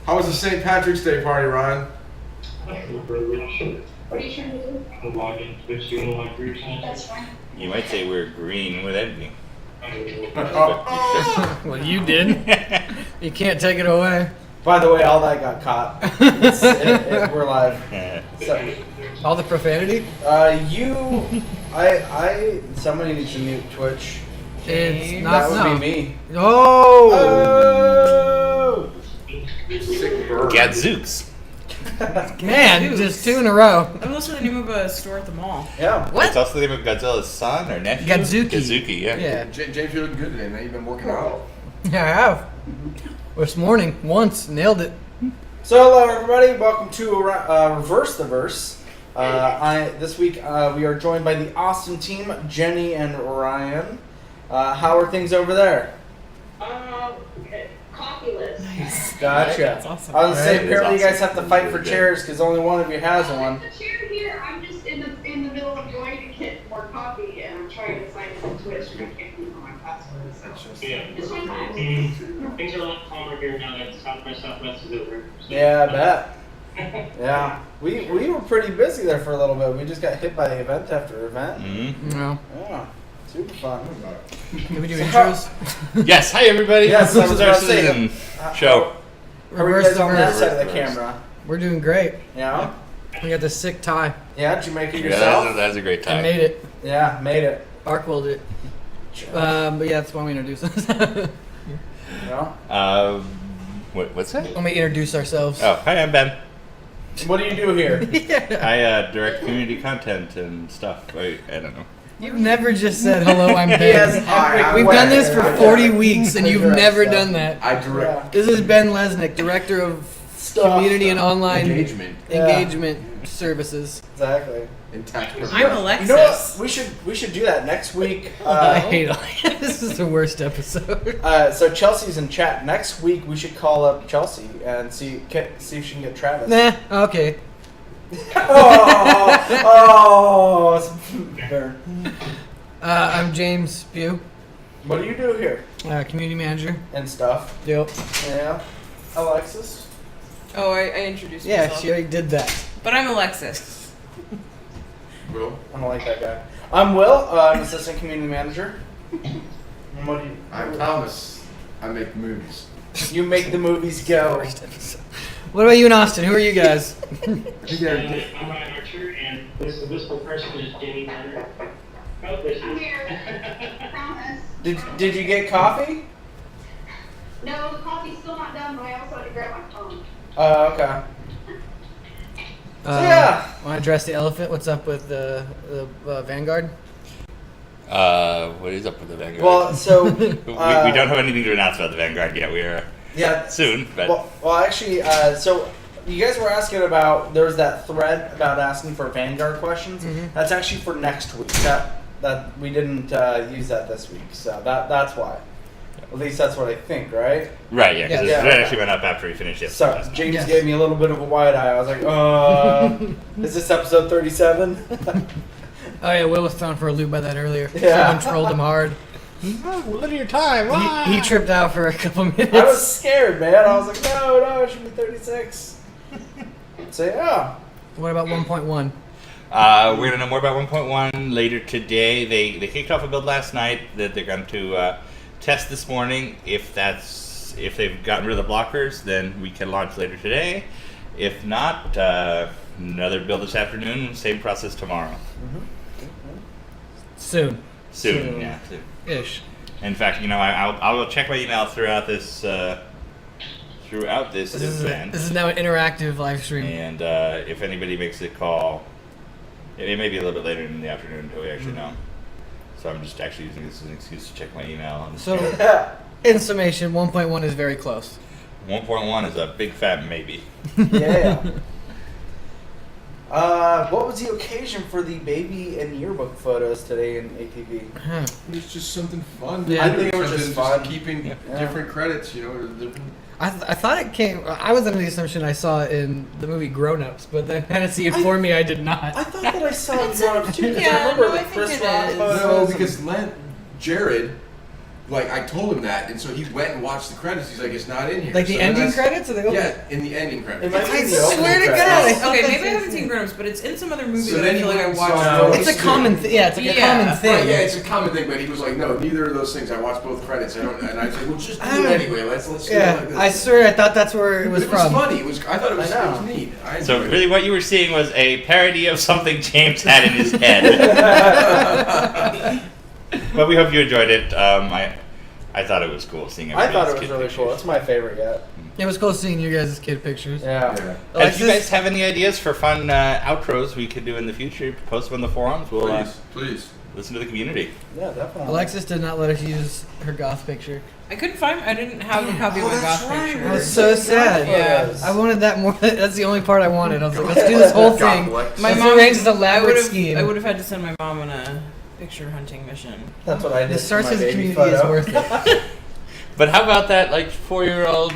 How was the St. Patrick's Day party, Ryan? What are you trying to do? That's fine. You might say we're green without me. Well, you did. You can't take it away. By the way, all that got caught. We're live. So, All the profanity? Somebody needs to mute Twitch. It's That not would be me. Oh! Sick bird. Gadzooks. Man, just 2 in a row. That was also the name of a store at the mall. Yeah. What? It's also the name of Godzilla's son or nephew. Gadzuki. Gadzuki, yeah. Yeah. James, you're looking good today, man. You've been working out. Yeah, I have. This morning, once, nailed it. So hello everybody, welcome to Reverse the Verse. This week we are joined by the Austin team, Jenny and Ryan. How are things over there? Copulous. Nice. Gotcha. That's awesome. I was gonna say Right. apparently you guys That's have to fight for chairs because only one of you has one. The chair here, I'm just in the middle of going to get more coffee, and I'm trying to sign into Twitch, and I can't remember my password. So it's fun times. Things are a lot calmer here now that Southwest is over. Yeah, I bet. Yeah, we were pretty busy there for a little bit. We just got hit by event after event. Mm-hmm. No. Yeah, super fun. Can we do So intros? Yes, hi everybody. Yes, I this was is our about to say season show. How are you Reverse guys the on that verse. side of the camera? We're doing great. Yeah? We got the sick tie. Yeah, did you make it Yeah, yourself? that's a great I time. made it. Yeah, made it. Arc welded it. But yeah, that's why we introduce us. Yeah. What's that? Let me introduce ourselves. Oh, hi, I'm Ben. What do you do here? Yeah. I direct community content and stuff. I don't know. You've never just said hello, I'm Ben. Yes, hi, We've I'm done this for Ben. 40 weeks and you've Correct, never yeah. done that. I direct This is Ben Lesnick, Director of Community and Online engagement Engagement Services. Exactly. in tactical. I'm Alexis. You know what? We should do that next week. I hate this is the worst episode. So Chelsea's in chat. Next week we should call up Chelsea and see if she can get Travis. Nah, okay. oh, burn. I'm James Pugh, What do you do here Community Manager. and stuff? Yep. Yeah, Alexis. Oh, I introduced Yeah, myself. she already did that. But I'm Alexis. Will? I don't like that guy. I'm Will. I'm Assistant Community Manager. And what do you? I'm Thomas. I make movies. You make the movies go. Worst episode. What about you and Austin? Who are you guys? I'm Ryan Archer, and this invisible person is Jamie Turner. Oh, this I'm is. here. Promise. Did you get coffee? No, the coffee's still not done, but I also had to grab my phone. Okay. Yeah. Want to address the elephant? What's up with the Vanguard? What is up with the Vanguard? Well, so we don't have anything to announce about the Vanguard yet. We are yeah. soon, but Well, actually, so you guys were asking about. There was that thread about asking for Vanguard questions. Mhm. That's actually for next week. That we didn't use that this week, so that's why. At least that's what I think, right? right, yeah, because Yeah. it actually went up after we finished it. So James Yes. gave me a little bit of a wide eye. I was like, is this episode 37? Oh yeah, Will was thrown for a loop by that earlier. Yeah. Someone trolled him hard. Linear time. He tripped out for a couple minutes. I was scared, man. I was like, no, it should be 36. So yeah. What about 1.1? We're gonna know more about 1.1 later today. They kicked off a build last night that they're going to test this morning. If they've gotten rid of the blockers, then we can launch later today. If not, another build this afternoon. Same process tomorrow. Soon. Soon, yeah. Soon. Ish. In fact, I will check my email throughout this This event. is now an interactive live stream. And if anybody makes a call, it may be a little bit later in the afternoon until we actually know. So I'm just actually using this as an excuse to check my email. So, in summation, 1.1 is very close. 1.1 is a big fat maybe. Yeah. What was the occasion for the baby and yearbook photos today in ATV? Huh. It's just something fun. Yeah. I think it was Something just fun. keeping Yeah. different credits, different. I thought it came. I was under the assumption I saw it in the movie Grown Ups, but then Hennessy informed me I did not. I thought that I saw it It's growing up too. 'cause yeah, I remember no, the I think Chris it Rock is. photos. No, and- because Jared like I told him that, and so he went and watched the credits. He's like, it's not in here. Like the So ending that's- credits or the opening? Yeah, in the ending credits. It might be I in the opening swear to credits. God. Okay, that's maybe I haven't insane. seen Grown Ups, but it's in some other movie So that then I feel he like I went watched. and saw- It's a common thing. Yeah, it's like a common Right, thing. yeah, it's a common thing, but he was like, no, neither of those things. I watched both credits. I don't, and I was like, well, just do it anyway. Let's do it Yeah, like this. I swear I thought that's where it was It was from. funny. I thought it was I know. neat. I So enjoyed it. really, what you were seeing was a parody of something James had in his head. But we hope you enjoyed it. I thought it was cool seeing I everybody's thought it was kid really pictures. cool. It's my favorite yet. It was cool seeing you guys' kid pictures. Yeah. Yeah. If Alexis, you guys have any ideas for fun outros we could do in the future, post them on the forums. We'll Please. listen to the community. Yeah, definitely. Alexis did not let us use her goth picture. I couldn't find. I didn't have a copy of my that's goth right. picture. I was so sad. Yeah. I wanted that more. That's the only part I wanted. I was like, let's do this whole God thing. bless. My Let's mom arrange this elaborate I scheme. would have had to send my mom on a picture hunting mission. That's what I did. The for my Sarsis baby community is photo. worth it. But how about that, like 4-year-old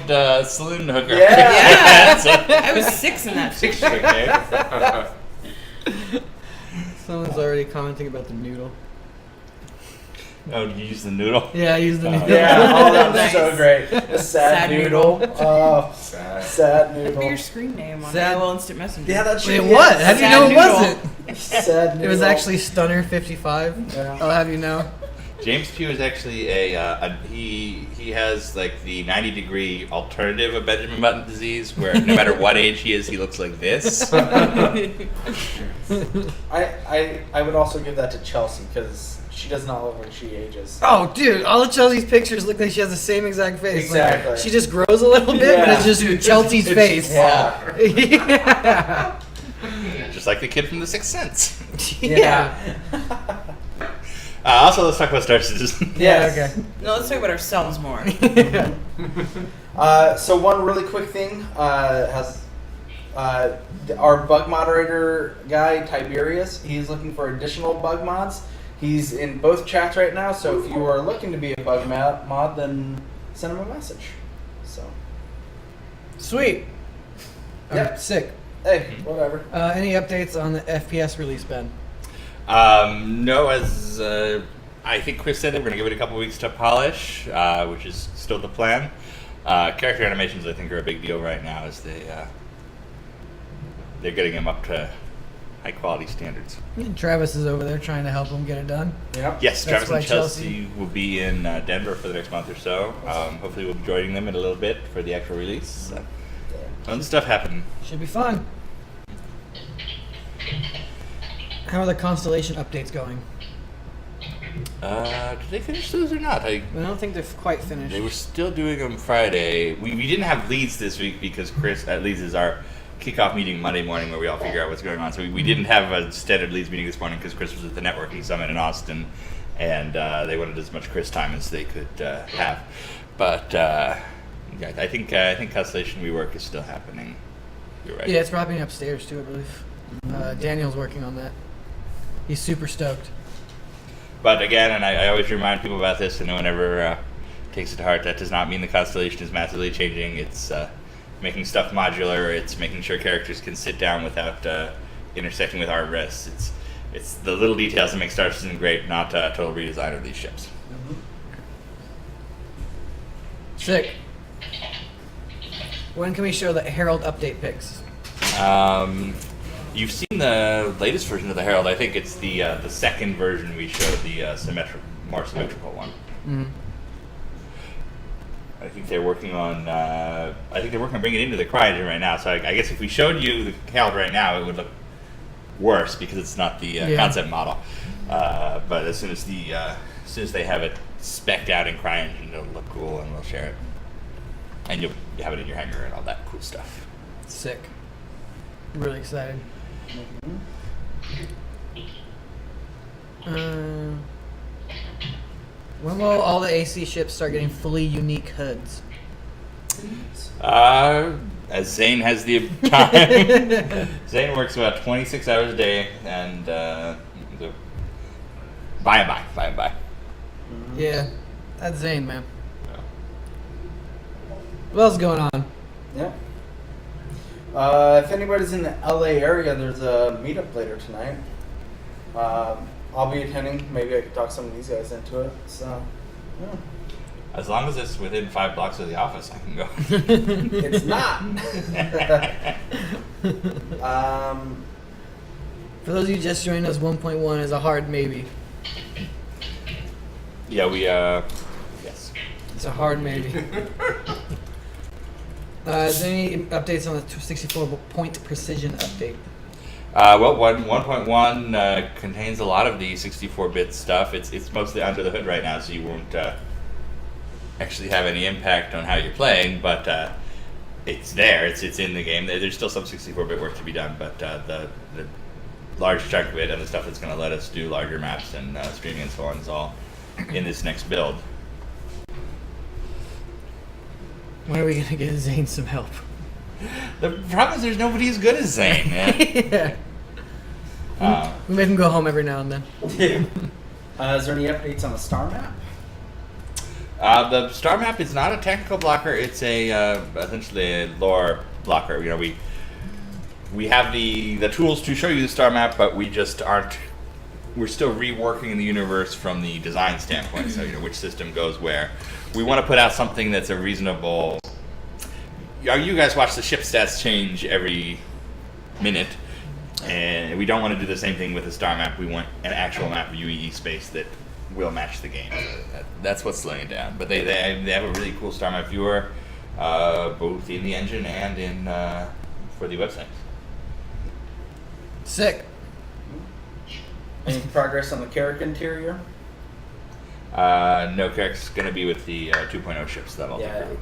saloon hooker? Yeah. So- I was 6 in that picture. okay. Someone's already commenting about the noodle. Oh, you use the noodle? Yeah, I used the Oh. noodle. Yeah, oh, that was Nice. so great. The sad, Sad noodle. noodle. Oh, Sad. sad Put your noodle. screen name on Sad- AOL Instant Messenger. Yeah, that Wait, should be what? it. How do you Sad know it noodle. wasn't? Sad noodle. It was actually Stunner 55. Yeah. I'll have you know. James Pugh is actually he has like the 90-degree alternative of Benjamin Button disease, where no matter what age he is, he looks like this. I would also give that to Chelsea because she does not look like she ages. Oh, dude, all of Chelsea's pictures look like she has the same exact face. Like, Exactly. she just grows a little bit, but Yeah. it's just Chelsea's face. Yeah. Yeah. Just like the kid from The Sixth Sense. Yeah. Also, let's talk about Star Citizen. Yes. Okay. No, let's talk about ourselves more. So one really quick thing has our bug moderator guy Tiberius. He's looking for additional bug mods. He's in both chats right now. So if you are looking to be a bug mod, then send him a message. So Sweet. Yeah. I'm sick. hey, whatever. Any updates on the FPS release, Ben? No, as I think Chris said, we're going to give it a couple weeks to polish, which is still the plan. Character animations, I think, are a big deal right now, as they're getting them up to high quality standards. Travis is over there trying to help him get it done. Yeah. Yes, That's Travis and why Chelsea will be in Denver for the next month or so. Hopefully, we'll be joining them in a little bit for the actual release. Tons of stuff happening. Should be fun. How are the Constellation updates going? Did they finish those or not? I don't think they're quite finished. They were still doing them Friday. We didn't have leads this week because Chris, leads is our kickoff meeting Monday morning where we all figure out what's going on. So we didn't have a standard leads meeting this morning because Chris was at the networking summit in Austin, and they wanted as much Chris time as they could have. But yeah, I think Constellation Rework is still happening. You're right. Yeah, it's dropping upstairs too, I believe. Daniel's working on that. He's super stoked. But again, and I always remind people about this, and no one ever takes it to heart, that does not mean the Constellation is massively changing. It's making stuff modular. It's making sure characters can sit down without intersecting with hard risks. It's the little details that make Star Citizen great, not a total redesign of these ships. Sick. When can we show the Herald update pics? You've seen the latest version of the Herald. I think it's the second version we showed, the more symmetrical one. Mm-hmm. I think they're working on bringing it into the CryEngine right now. So I guess if we showed you the Herald right now, it would look worse because it's not the concept model. But as soon as they have it spec'd out in CryEngine, it'll look cool, and we'll share it. And you'll have it in your hangar and all that cool stuff. Sick. Really excited. When will all the AC ships start getting fully unique hoods? As Zane has the time. Zane works about 26 hours a day, and by and by. Yeah, that's Zane, man. What else is going on? Yeah. If anybody's in the LA area, there's a meetup later tonight. I'll be attending. Maybe I could talk some of these guys into it. So, yeah. As long as it's within 5 blocks of the office, I can go. It's not. For those of you just joining us, 1.1 is a hard maybe. Yeah, we, yes. It's a hard maybe. Is there any updates on the 64-point precision update? Well, 1.1 contains a lot of the 64-bit stuff. It's mostly under the hood right now, so you won't actually have any impact on how you're playing, but it's there. It's in the game. There's still some 64-bit work to be done, but the large chunk of it and the stuff that's going to let us do larger maps and streaming and so on is all in this next build. When are we going to get Zane some help? The problem is there's nobody as good as Zane, man. Yeah. We make him go home every now and then. Is there any updates on the star map? The star map is not a technical blocker. It's essentially a lore blocker. You know, we have the tools to show you the star map, but we just aren't. We're still reworking the universe from the design standpoint. So which system goes where. We want to put out something that's a reasonable. You guys watch the ship stats change every minute, and we don't want to do the same thing with the star map. We want an actual map of UEE space that will match the game. That's what's slowing it down. But they have a really cool star map viewer, both in the engine and in for the website. Sick. Any progress on the Carrick interior? No, Carrick's going to be with the 2.0 ships. That'll take care of it.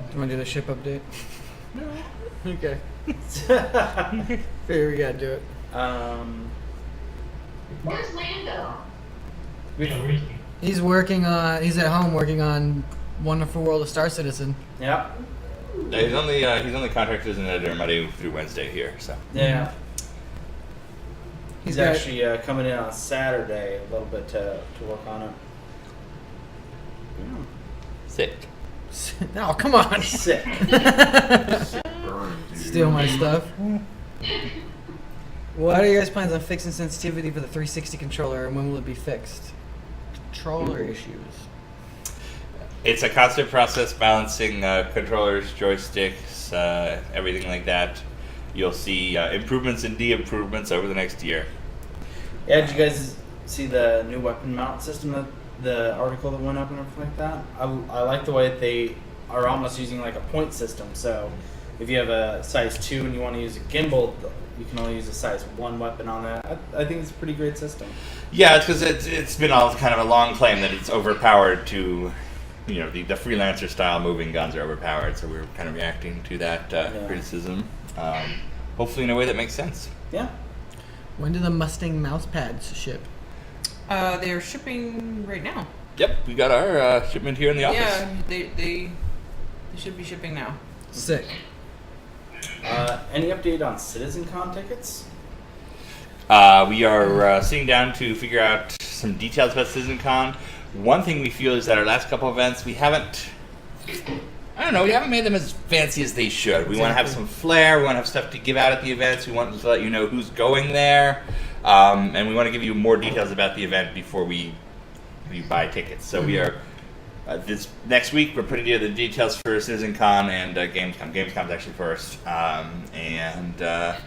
Do you want to do the ship update? No. Okay. Figure we gotta do it. Where's Lando? He's working on. He's at home working on Wonderful World of Star Citizen. Yeah. He's only contracted as an editor Monday through Wednesday here. So Yeah. He's got- actually coming in on Saturday a little bit to work on it. Yeah. sick. No, come on. Sick. Steal my stuff. What are your guys' plans on fixing sensitivity for the 360 controller, and when will it be fixed? Controller issues. It's a constant process balancing controllers, joysticks, everything like that. You'll see improvements and de-improvements over the next year. Yeah, did you guys see the new weapon mount system, the article that went up and everything like that? I like the way that they are almost using like a point system. So if you have a size 2 and you want to use a gimbal, you can only use a size 1 weapon on that. I think it's a pretty great system. Yeah, it's because it's been all kind of a long claim that it's overpowered to, the freelancer style moving guns are overpowered. So we're kind of reacting to that criticism, hopefully in a way that makes sense. Yeah. When do the Mustang mouse pads ship? They're shipping right now. Yep, we got our shipment here in the office. Yeah, they should be shipping now. Sick. Any update on CitizenCon tickets? We are sitting down to figure out some details about CitizenCon. One thing we feel is that our last couple events, we haven't made them as fancy as they should. We want to have some flair. We want to have stuff to give out at the events. We want to let you know who's going there. And we want to give you more details about the event before we buy tickets. So we are, this next week, we're putting together the details for CitizenCon and Gamescom. Gamescom's actually first. And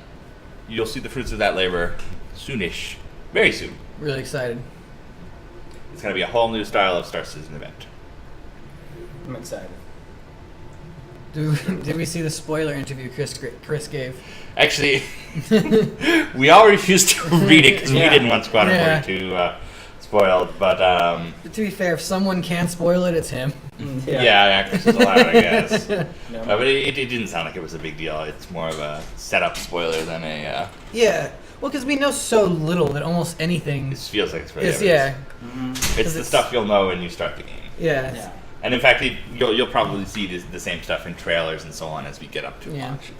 you'll see the fruits of that labor soonish. Very soon. Really excited. It's going to be a whole new style of Star Citizen event. I'm excited. Did we see the spoiler interview Chris gave? Actually, we all refused to read it because we didn't want Squadron 42 spoiled. But To be fair, if someone can spoil it, it's him. yeah, Chris is allowed, I guess. No. But it didn't sound like it was a big deal. It's more of a setup spoiler than a. Yeah. Well, because we know so little that almost anything. It feels like it's really. It's, yeah. It's the stuff you'll know when you start the game. Yeah. Yeah. And in fact, you'll probably see the same stuff in trailers and so on as we get up to launch.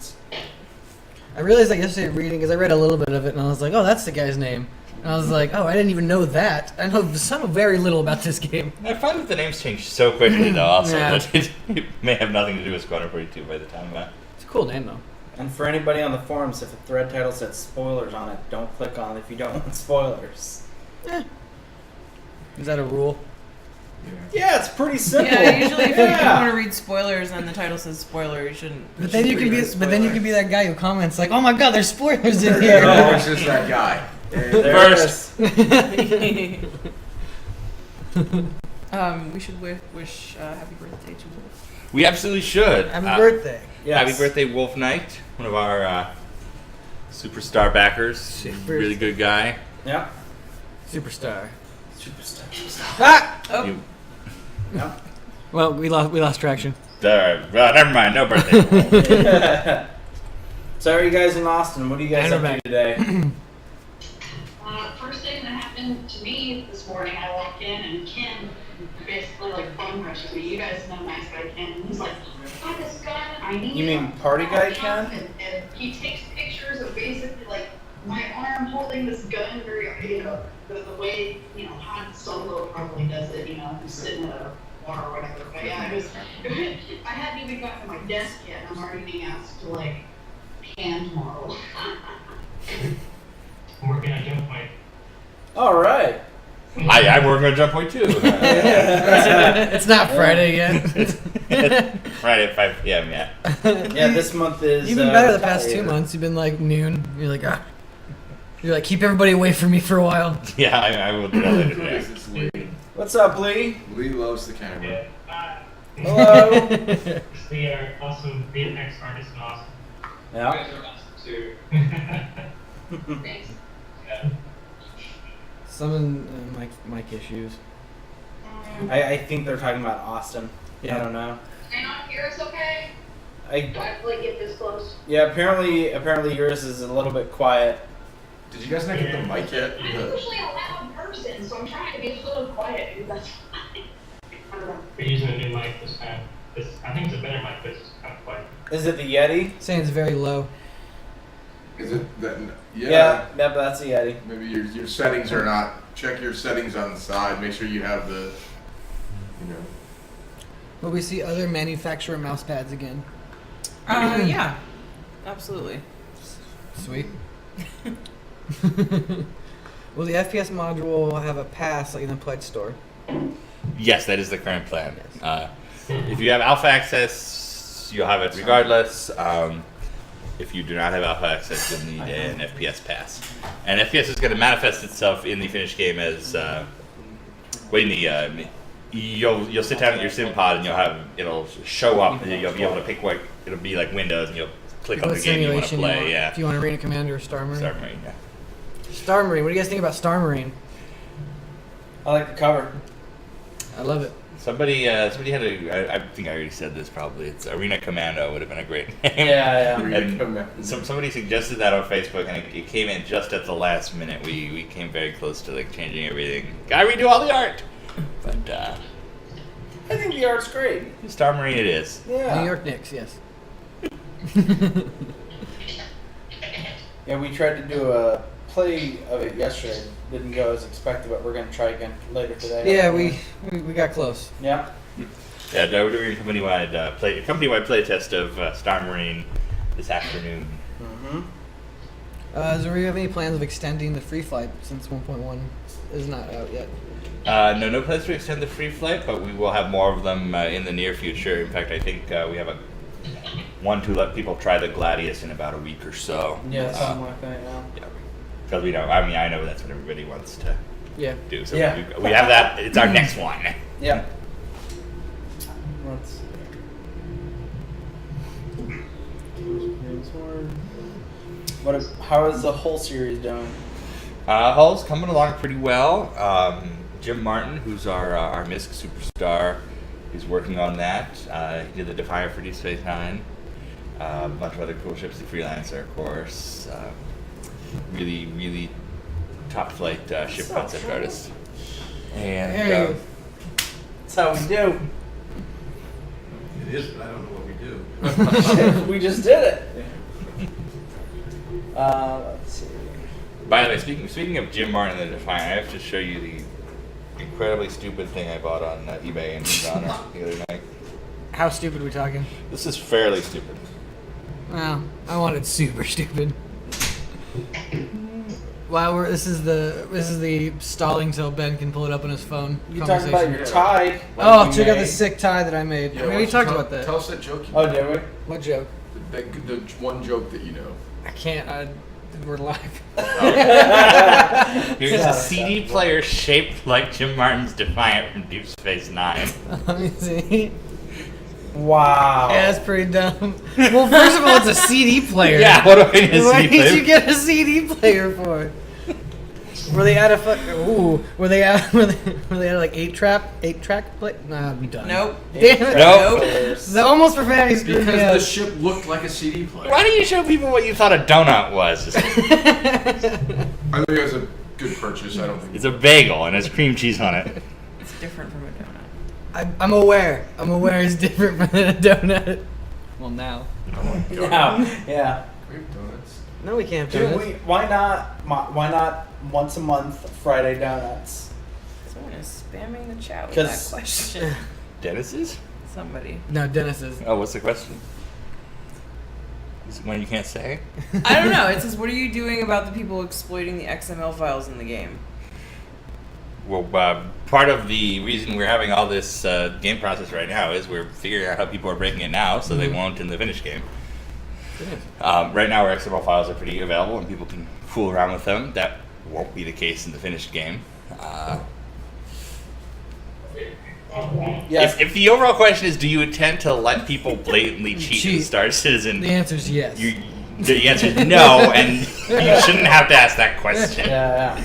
I realized that yesterday reading, because I read a little bit of it, and I was like, oh, that's the guy's name. And I was like, oh, I didn't even know that. I know very little about this game. I find that the names change so quickly, though, also, Yeah. that it may have nothing to do with Squadron 42 by the time. It's a cool name, though. And for anybody on the forums, if a thread title said spoilers on it, don't click on it if you don't want spoilers. Is that a rule? Yeah, it's pretty simple. Yeah, usually if you want to read spoilers and the title says spoiler, you shouldn't. But then you can be that guy who comments like, "Oh my God, there's spoilers in here." No, it's just that guy. First. We should wish happy birthday to Wolf. We absolutely should. Happy birthday. Yes. Happy birthday, Wolf Knight, one of our superstar backers. Really good guy. Yeah. Superstar. Superstar. Ah! Oh, You- Yeah. Well, we lost traction. well, never mind. No birthday. So, are you guys in Austin? What do you guys And up we're to back. today? First thing that happened to me this morning, I walked in and Ken basically like bum rushes me. You guys know nice guy Ken. And he's like, "I got this gun. I need You it." mean party guy Ken? And he takes pictures of basically like my arm holding this gun, very the way Han Solo probably does it. He's sitting at a bar or whatever. But yeah, I hadn't even gotten to my desk yet, and I'm already being asked to like hand model. I'm working on jump point. All right. I'm working on Jump Point too. It's not Friday yet. Friday at 5 p.m. Yeah. Yeah, this month is. You've been better the past 2 Saturday. months. You've been like noon. You're like, keep everybody away from me for a while. Yeah, I will do that later today. This is Lee. What's up, Lee? Lee loves the camera. Yeah. Hello. It's the awesome VFX artist in Austin. Yeah. Thanks. Some mic issues. I think they're talking about Austin. Yeah. I don't know. Can I not hear us okay? Do I I have to like get this close? yeah. Apparently yours is a little bit quiet. Did you guys not get the mic yet? I'm usually a loud person, so I'm trying to be a little quiet because that's fine. I don't know. We're using a new mic this time. I think it's a better mic, but it's kind of quiet. Is it the Yeti? Saying it's very low. Is it that? Yeah, that's a Yeti. Maybe your settings are not. Check your settings on the side. Make sure you have the. But we see other manufacturer mouse pads again. Yeah, absolutely. Sweet. Will the FPS module have a pass like in the Pledge store? Yes, that is the current plan. If you have alpha access, you'll have it regardless. If you do not have alpha access, you'll need an FPS pass. And FPS is going to manifest itself in the finished game as you'll sit down at your sim pod and it'll show up. You'll be able to pick what it'll be like Windows, and you'll click on the game you want to play. Yeah. If you want Arena Commander or Star Marine. Star Marine, yeah. Star Marine. What do you guys think about Star Marine? I like the cover. I love it. Somebody had I think I already said this probably. It's Arena Commando would have been a great name. Yeah. And somebody suggested that on Facebook, and it came in just at the last minute. We came very close to like changing everything. Gotta redo all the art. But I think the art's great. Star Marine it is. Yeah. New York Knicks, yes. Yeah, we tried to do a play of it yesterday. Didn't go as expected, but we're gonna try again later today. Yeah, we got close. Yeah. Yeah, we're doing a company-wide play test of Star Marine this afternoon. Mm-hmm. Do we have any plans of extending the free flight since 1.1 is not out yet? No plans to extend the free flight, but we will have more of them in the near future. In fact, I think we have one to let people try the Gladius in about a week or so. Yeah, something like that. Yeah. Yeah, because I know that's what everybody wants to Yeah. do. So Yeah. we have that. It's our next one. Yeah. Let's see. How is the whole series doing? Hull's coming along pretty well. Jim Martin, who's our MISC superstar, is working on that. He did the Defiant for Deep Space Nine. A bunch of other cool ships, the Freelancer, of course. Really, really top flight ship So concept cool. artist. There And you go. That's how we do. It is, but I don't know what we do. We just did it. Let's see. by the way, speaking of Jim Martin and the Defiant, I have to show you the incredibly stupid thing I bought on eBay in his honor the other night. How stupid are we talking? This is fairly stupid. Well, I wanted super stupid. Wow, this is the stalling till Ben can pull it up on his phone. You talking about your tie? Oh, like you check out made. the sick tie that I made. Yeah, Maybe why we don't talked you about that. Tell us that joke. Oh, did we? What joke? The one joke that you know. I can't. We're live. Here's a CD player shaped like Jim Martin's Defiant from Deep Space Nine. Let me see. Wow. Yeah, that's pretty dumb. Well, first of all, it's a CD player. Yeah, what do I need a What CD did player? you get a CD player for? Were they out of Ooh, were they out like 8-track play? Nah, I'm done. Nope. Damn it. Nope. The almost profanity screwed me up. Because the ship looked like a CD player. Why don't you show people what you thought a donut was? I think it was a good purchase. I don't think It's a bagel and has cream cheese on it. It's different from a donut. I'm aware. I'm aware it's different from a donut. Well, now. Oh my god. Now, yeah. We have donuts. No, we can't do Dude, this. why not once a month Friday donuts? Someone is spamming the chat with 'Cause- that question. Dennis's? Somebody. No, Dennis's. Oh, what's the question? Is it one you can't say? I don't know. It says, what are you doing about the people exploiting the XML files in the game? Well, part of the reason we're having all this game process right now is we're figuring out how people are breaking it now so they won't in the finished game. Right now our XML files are pretty available and people can fool around with them. That won't be the case in the finished game. Yes. If the overall question is, do you intend to let people blatantly cheat in Star Citizen? The answer is yes. The answer is no, and you shouldn't have to ask that question. Yeah.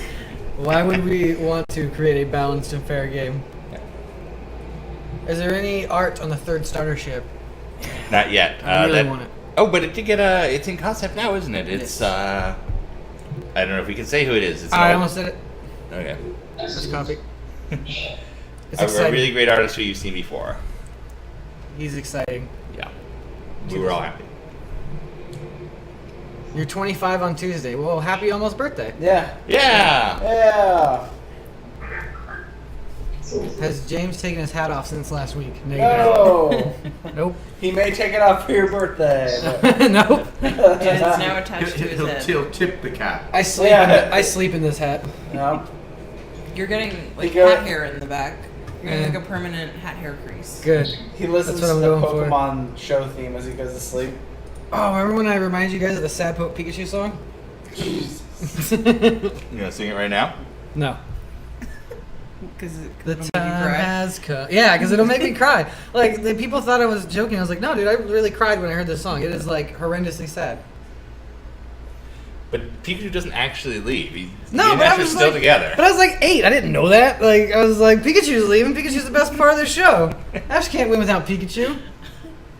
Why would we want to create a balanced and fair game? Is there any art on the third starter ship? Not yet. I really want it. Oh, but it did get it's in concept now, isn't it? It's I don't know if we can say who it is. It's an I old- almost said it. Okay. That's copy. It's A exciting. really great artist who you've seen before. He's exciting. Yeah. We were all happy. You're 25 on Tuesday. Well, happy almost birthday. Yeah. Yeah. Yeah. Has James taken his hat off since last week? No. Nope. He may take it off for your birthday. Nope. And it's now attached to his head. He'll tip the cap. I sleep. Yeah. I sleep in this hat. No. You're getting like You go- hat hair in the back. You're getting Yeah. like a permanent hat hair crease. Good. He listens That's to what the I'm going for. Pokemon show theme as he goes to sleep. Oh, remember when I reminded you guys of the Sad Pope Pikachu song? You gonna sing it right now? No. Because The it'll make you time cry. has come. Yeah, because it'll make me cry. Like, the people thought I was joking. I was like, no, dude, I really cried when I heard this song. It is, like, horrendously sad. But Pikachu doesn't actually leave. He No, and but I Ash are was still like, together. But I was like 8. I didn't know that. Like, I was like, Pikachu's leaving. Pikachu's the best part of the show. Ash can't win without Pikachu.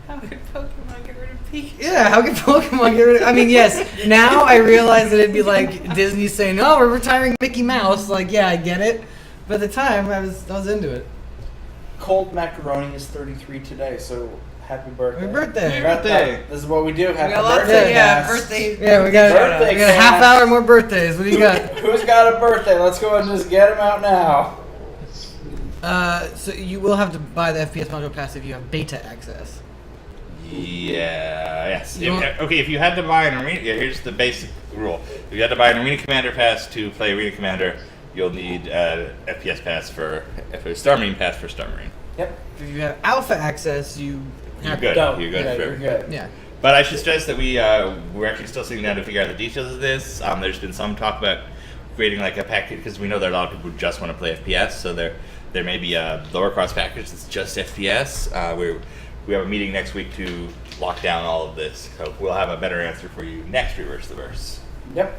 How could Pokemon get rid of Pikachu? Yeah, how can Pokemon get rid of... I mean, yes, now I realize that it'd be like Disney saying, oh, we're retiring Mickey Mouse. Like, yeah, I get it. But at the time, I was into it. Cold Macaroni is 33 today, so happy birthday. Happy birthday. Happy birthday. This is what we do. We Happy got lots birthday. of, yeah, cast. birthday. Yeah, we got Birthday we got a half cast. hour more birthdays. What do you got? Who's got a birthday? Let's go and just get him out now. So you will have to buy the FPS module pass if you have beta access. Yeah. Yes. You want- Okay. If you had to buy an arena, here's the basic rule: if you had to buy an Arena Commander pass to play Arena Commander, you'll need FPS pass for Star Marine pass for Star Marine. Yep. If you have alpha access, you You're have good. Don't. You're good. Yeah, for you're good. Yeah. But I should stress that we're actually still sitting down to figure out the details of this. There's been some talk about creating like a package because we know there are a lot of people who just want to play FPS. So there may be a lower cost package that's just FPS. We have a meeting next week to lock down all of this. So we'll have a better answer for you next Reverse the Verse. Yep.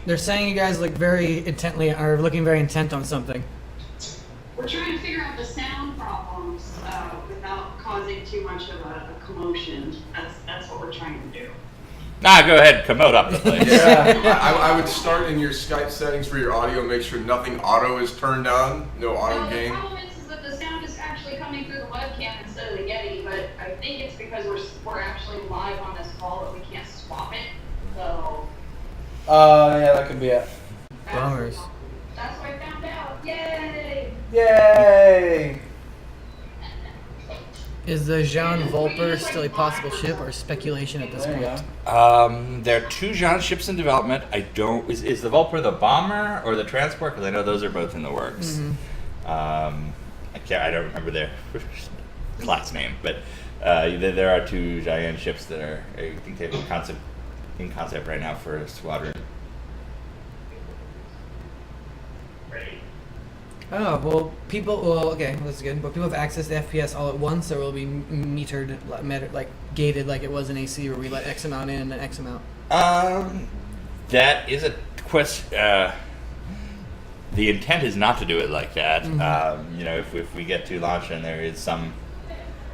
They're saying you guys look are looking very intent on something. We're trying to figure out the sound problems without causing too much of a commotion. That's what we're trying to do. Go ahead, commode up the place. Yeah. I would start in your Skype settings for your audio, make sure nothing auto is turned on, no auto Well, the gain. problem is that the sound is actually coming through the webcam instead of the Yeti, but I think it's because we're actually live on this call that we can't swap it. So Yeah, that could be it. Bummers. that's what I found out. Yay! Yay! Is the Jean Volper still a possible ship or speculation at this There you point? go. There are 2 Jean ships in development. I don't. Is the Volper the bomber or the transport? Because I know those are both in the works. I don't remember their class name, but there are 2 giant ships that are. I think they have in concept right now for a squadron. Oh, well, okay, that's good. But people have access to FPS all at once, or will it be metered, like gated like it was in AC, where we let X amount in and X amount? That is a question. The intent is not to do it like that. If we get to launch and there is some,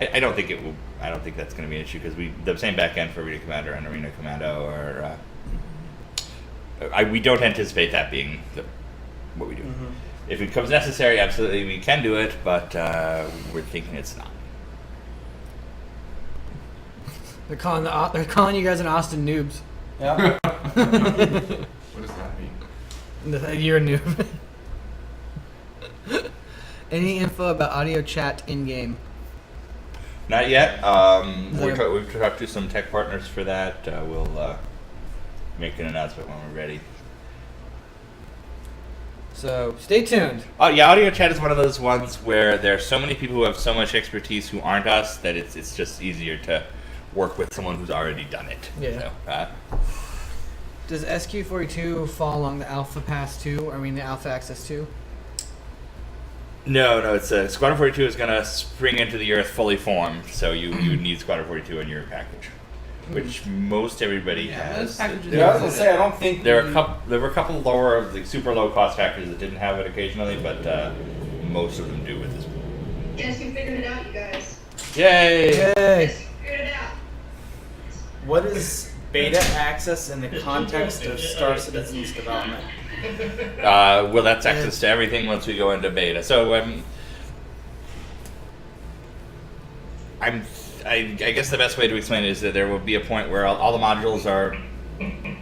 I don't think it will. I don't think that's going to be an issue because the same backend for Arena Commander and Arena Commando we don't anticipate that being what we do. If it becomes necessary, absolutely we can do it, but we're thinking it's not. They're calling you guys an Austin noobs. Yeah. What does that mean? You're a noob. Any info about audio chat in game? Not yet. there- We've talked to some tech partners for that. We'll make an announcement when we're ready. So stay tuned. Yeah, audio chat is one of those ones where there are so many people who have so much expertise who aren't us that it's just easier to work with someone who's already done it. Yeah. So, Does SQ42 fall along the Alpha Pass 2? I mean, the Alpha Access 2? No, it's Squadron 42 is going to spring into the Earth fully formed, so you need Squadron 42 in your package, which most everybody has. packages Yeah, I was gonna say I don't think There were a couple lower, like super low cost factors that didn't have it occasionally, but most of them do with this. Guess you figured it out, you guys. Yay! Yay! Guess you figured it out. What is beta access in the context of Star Citizen's development? Well, that's access to everything once we go into beta. So I guess the best way to explain it is that there will be a point where all the modules are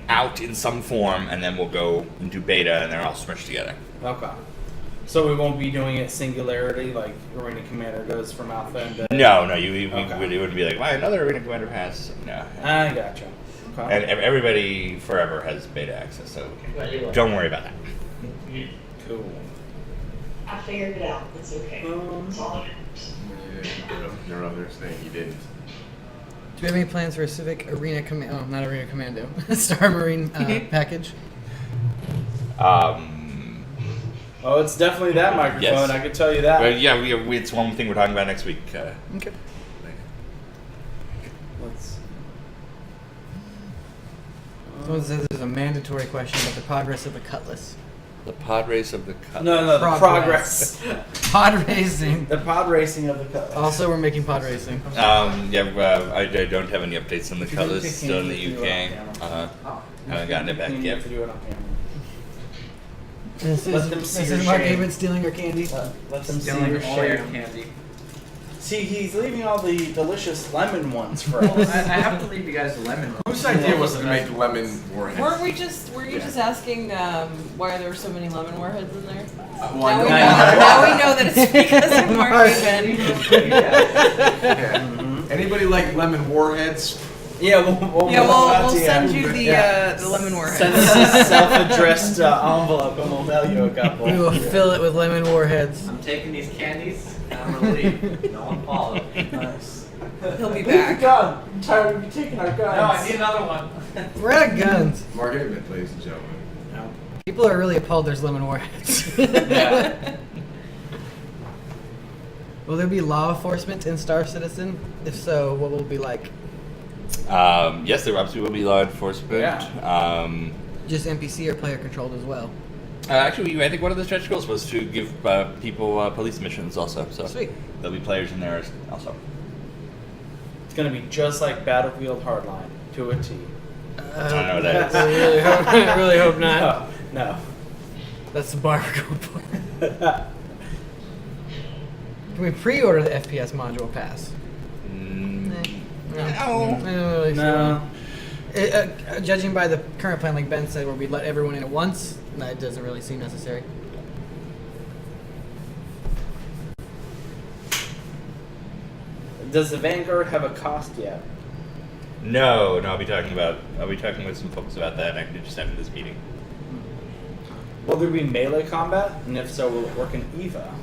out in some form, and then we'll go into beta, and they're all smushed together. Okay. So we won't be doing it singularity like Arena Commander does from Alpha into... No, Okay. it wouldn't be like, why another Arena Commander pass? No. I gotcha. Okay. And everybody forever has beta access, so don't worry about that. Cool. I figured it out. It's okay. It's all it is. Your other saying he didn't. Do we have any plans for a Civic Arena Commando? Oh, not Arena Commando. Star Marine package? Oh, it's definitely that microphone. Yes. I can tell you that. But yeah, it's one thing we're talking about next week. Okay. Let's... Someone says there's a mandatory question about the progress of the Cutlass. The pod race of the cut. No, the progress. Pod racing. The pod racing of the Cutlass. Also, we're making pod racing. I don't have any updates on the Cutlass. Still in the UK. Haven't gotten it back You yet. have to do it on camera. This Let them see your is Mark shame. David stealing our candy. Let them see Stealing your all your shame. candy. See, he's leaving all the delicious lemon ones for Well, us. I have to leave you guys a lemon roll. Whose idea was it to make lemon warheads? Were you just asking why there were so many lemon warheads in there? Well, I Now we know- know that it's because of Mark David. Yeah. Anybody like lemon warheads? Yeah, we'll We'll send you the lemon warheads. Send us a self-addressed envelope and we'll mail you a couple. We will fill it with lemon warheads. I'm taking these candies and I'm gonna leave. No one follow. Nice. He'll be Leave the back. gun. I'm tired of you taking our guns. No, I need another one. We're out of guns. Mark David, ladies and gentlemen. People are really appalled there's lemon warheads. Yeah. Will there be law enforcement in Star Citizen? If so, what will it be like? Yes, there absolutely will be law enforcement. Yeah. Just NPC or player controlled as well? Actually, I think one of the stretch goals was to give people police missions also. So Sweet. there'll be players in there also. It's gonna be just like Battlefield Hardline to a T. I don't know what that is. I really hope not. No. That's the bar we're going for. Can we pre-order the FPS module pass? No. I don't really see No. why. Judging by the current plan, like Ben said, where we let everyone in at once, that doesn't really seem necessary. Does the Vanguard have a cost yet? No, I'll be talking with some folks about that actually just after this meeting. Will there be melee combat? And if so, will it work in EVA?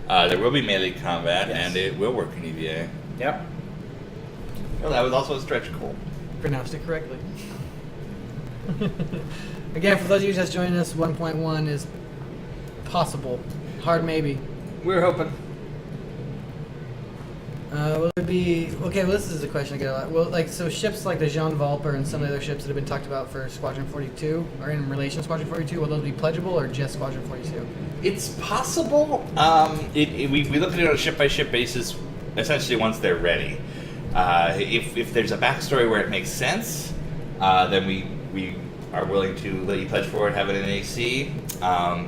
There will be melee combat, Yes. and it will work in EVA. Yep. Well, that was also a stretch goal. Pronounced it correctly. Again, for those of you just joining us, 1.1 is possible. Hard maybe. We're hoping. Will it be okay? Well, this is a question I get a lot. Well, like so, ships like the Jean Valper and some of the other ships that have been talked about for Squadron 42 or in relation to Squadron 42. Will those be pledgeable or just Squadron 42? It's possible. We look at it on a ship-by-ship basis, essentially once they're ready. If there's a backstory where it makes sense, then we are willing to let you pledge for it, have it in AC.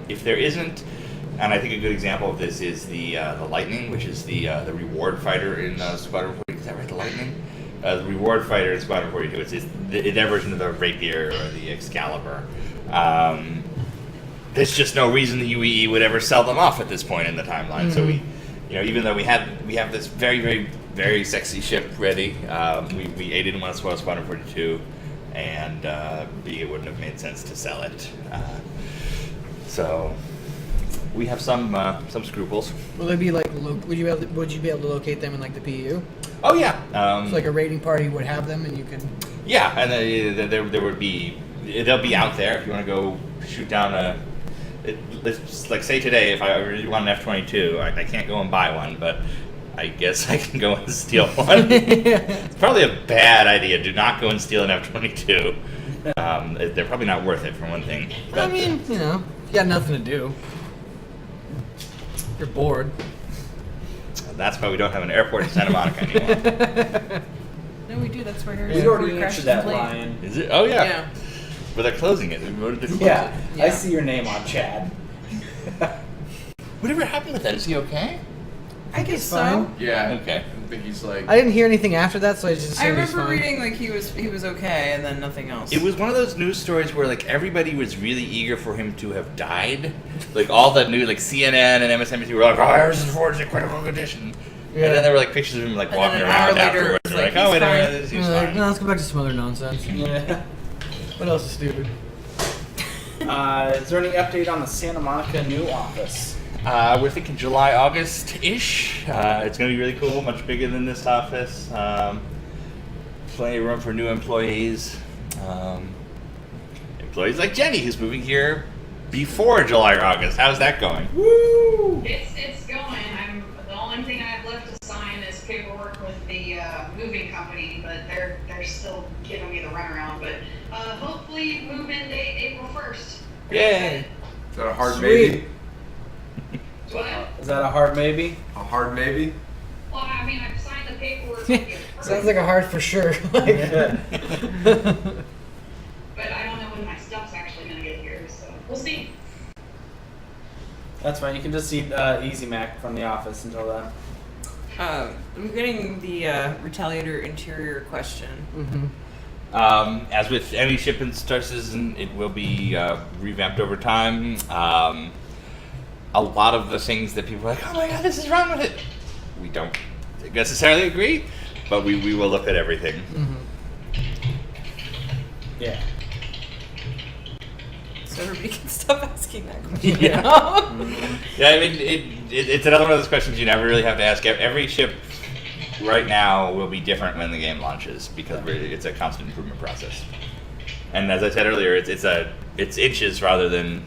If there isn't, and I think a good example of this is the Lightning, which is the reward fighter in Squadron 42. Is that right, the Lightning? The reward fighter in Squadron 42. It's their version of the Rapier or the Excalibur. There's just no reason the UEE would ever sell them off at this point in the timeline. So we, even though we have this very, very, very sexy ship ready, we A, didn't want to spoil Squadron 42, and B, it wouldn't have made sense to sell it. So we have some scruples. Will they be like? Would you be able to locate them in like the PU? Oh yeah. So like a raiding party would have them, and you could. Yeah, and there would be, they'll be out there if you want to go shoot down let's like say today if I really want an F-22, I can't go and buy one, but I guess I can go and steal one. It's probably a bad idea. Do not go and steal an F-22. They're probably not worth it for one thing. But, I mean, you got nothing to do. You're bored. that's why we don't have an airport in Santa Monica anymore. No, we do. That's where We Harrison already Ford crashed answered his that, plane. Ryan. Is it? Oh yeah. Yeah. But they're closing it. We voted to close Yeah, it. I Yeah. see your name on Chad. Whatever happened with that? Is he okay? I guess fine. so. Yeah. Okay. I think he's like. I didn't hear anything after that, so I just I assumed he's remember fine. reading like he was okay, and then nothing else. It was one of those news stories where like everybody was really eager for him to have died. Like all the new like CNN and MSNBC were like, "Oh, Harrison Ford's in critical condition," Yeah. and then there were like pictures of him like And walking then an hour around later, afterwards. it's They're like, like, "Oh, he's wait a fine." minute, he's Like, fine." no, let's go back to some other nonsense. Yeah. What else is stupid? Is there any update on the Santa Monica new office? We're thinking July, August-ish. It's going to be really cool, much bigger than this office. Plenty of room for new employees. Employees like Jenny, who's moving here before July or August. How's that going? Woo! It's going. The only thing I have left to sign is paperwork with the moving company, but they're still giving me the runaround. But hopefully, move-in date April 1st. Yay! Is that a hard Sweet. maybe? What? Is that a hard maybe? A hard maybe? Well, I mean, I've signed the paperwork. with you Sounds first, like a hard for sure. but I don't know when my stuff's actually going to get here, so we'll see. That's fine. You can just see Easy Mac from the office until then. I'm getting the Retaliator interior question. Mm-hmm. As with any ship in Star Citizen, it will be revamped over time. A lot of the things that people are like, "Oh my god, this is wrong with it," we don't necessarily agree, but we will look at everything. Yeah. So everybody can stop asking that question. Yeah. now. Yeah, I mean, it's another one of those questions you never really have to ask. Every ship right now will be different when the game launches because it's a constant improvement process. And as I said earlier, it's inches rather than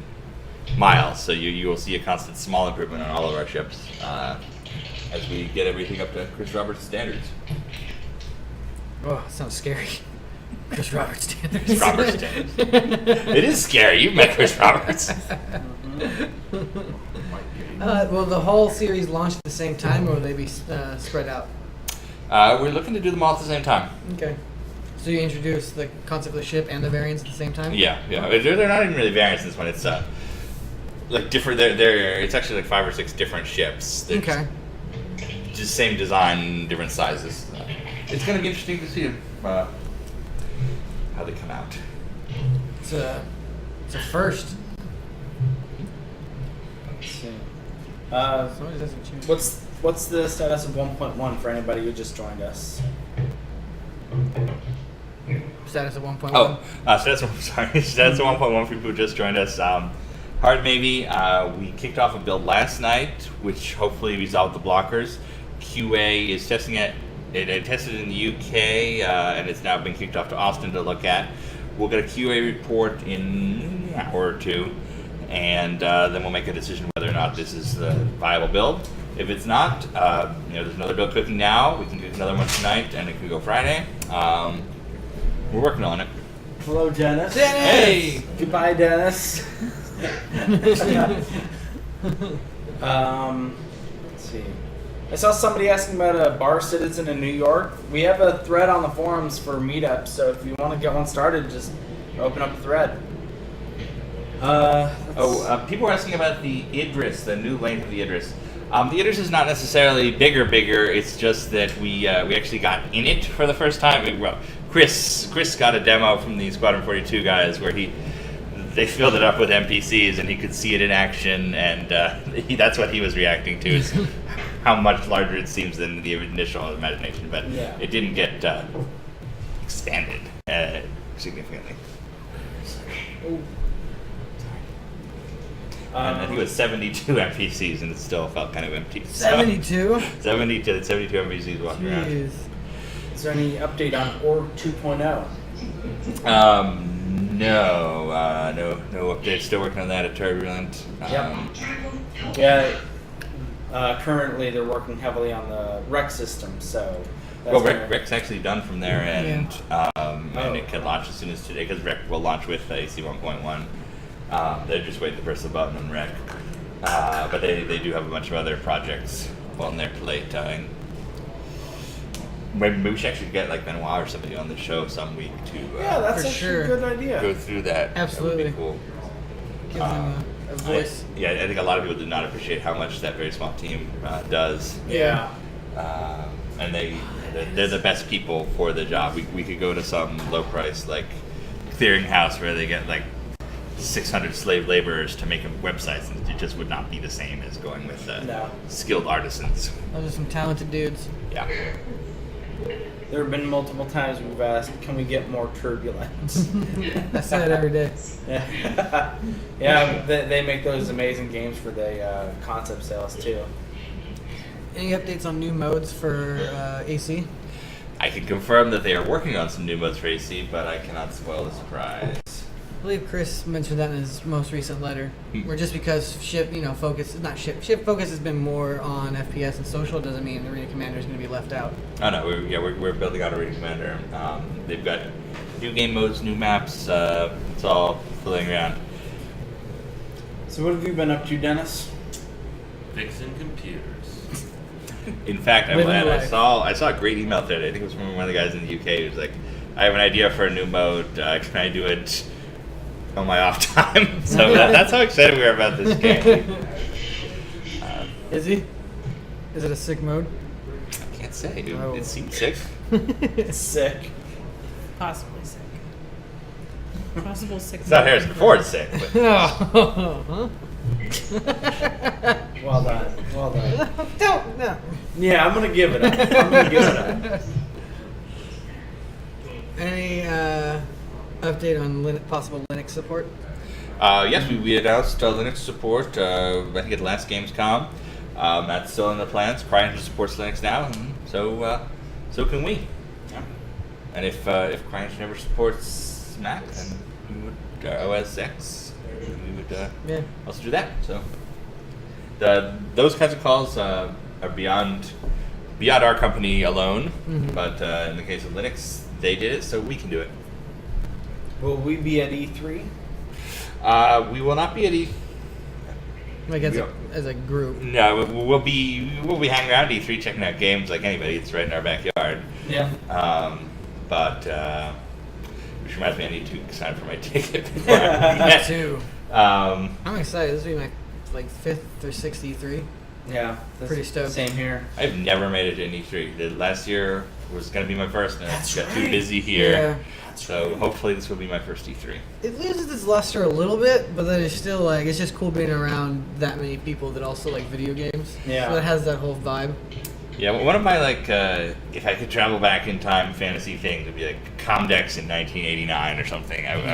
miles, so you will see a constant small improvement on all of our ships as we get everything up to Chris Roberts standards. Oh, sounds scary. Chris Roberts standards. Chris Roberts standards. It is scary. You've met Chris Roberts. Will the whole series launch at the same time, or will they be spread out? We're looking to do them all at the same time. Okay. So you introduce the concept of the ship and the variants at the same time? Yeah. They're not even really variants in this one. It's like different. It's actually like 5 or 6 different ships. They're Okay. Just same design, different sizes. It's going to be interesting to see how they come out. It's a first. Let's see. Somebody doesn't choose. What's what's the status of 1.1 for anybody who just joined us? Status of 1.1. Oh, status of 1.1 for people who just joined us. Hard maybe. We kicked off a build last night, which hopefully resolved the blockers. QA is testing it. It tested in the UK, and it's now been kicked off to Austin to look at. We'll get a QA report in an hour or two, and then we'll make a decision whether or not this is a viable build. If it's not, there's another build cooking now. We can do another one tonight, and it can go Friday. We're working on it. Hello, Dennis. Hey! Goodbye, Dennis. Let's see. I saw somebody asking about a bar citizen in New York. We have a thread on the forums for meetups, so if you want to get one started, just open up a thread. People were asking about the Idris, the new lane for the Idris. The Idris is not necessarily bigger. It's just that we actually got in it for the first time. Well, Chris got a demo from the Squadron 42 guys where they filled it up with NPCs and he could see it in action, and that's what he was reacting to, is how much larger it seems than the initial imagination. But it didn't get expanded significantly. And I think it was 72 NPCs, and it still felt kind of empty. 72? 72 NPCs walking around. Jeez. Is there any update on Org 2.0? No updates. Still working on that at Turbulent. Currently they're working heavily on the rec system, so. Well, Rec's actually done from there, and it can launch as soon as today, because Rec will launch with AC 1.1. They're just waiting to press the button on Rec. But they do have a bunch of other projects on their plate. Maybe we should actually get like Benoit or somebody on the show some week to that's For actually sure. a good idea. go through that. Absolutely. That would be cool. Give them a voice. I think a lot of people did not appreciate how much that very small team does. Yeah. And they're the best people for the job. We could go to some low price like clearinghouse where they get like 600 slave laborers to make websites, and it just would not be the same as going with skilled artisans. Those are some talented dudes. Yeah. There have been multiple times we've asked, can we get more turbulence? I say it every day. Yeah, they make those amazing games for the concept sales too. Any updates on new modes for AC? I can confirm that they are working on some new modes for AC, but I cannot spoil the surprise. I believe Chris mentioned that in his most recent letter. Where just because ship focus has been more on FPS and social doesn't mean Arena Commander is going to be left out. Oh no, we're building out Arena Commander. They've got new game modes, new maps. It's all filling around. So what have you been up to, Dennis? Fixing computers. In fact, Living I life. saw a great email thread. I think it was from one of the guys in the UK. Who was like, "I have an idea for a new mode. Can I do it on my off time?" So that's how excited we are about this game. Is he? Is it a sick mode? I can't say. Dude. Oh. It seems sick. Sick. Possibly sick. Possible sick. It's not Harrison Ford sick, but Huh? Well done. Well done. Don't no. Yeah, I'm gonna give it up. Any update on possible Linux support? yes, we announced Linux support. I think at the last Gamescom. That's still in the plans. CryEngine supports Linux now, and so can we. Yeah. And if CryEngine ever supports Mac, then we would OS X. We would also do that. So those kinds of calls are beyond our company alone. Mhm. But in the case of Linux, they did it, so we can do it. Will we be at E3? We will not be at Like as a group. No, we'll be hanging around E3 checking out games like anybody. It's right in our backyard. Yeah. Which reminds me, I need to sign up for my ticket before I Me forget. too. Um, I'm excited. This will be my 5th or 6th E3. Yeah, that's Pretty stoked. Same here. I've never made it to an E3. The last year was going to be my first, and I That's got too right. busy here. Yeah. So hopefully this will be my first E3. It loses its luster a little bit, but then it's still like it's just cool being around that many people that also like video games. Yeah. So it has that whole vibe. Yeah, one of my if I could travel back in time fantasy things would be like Comdex in 1989 or something. I would,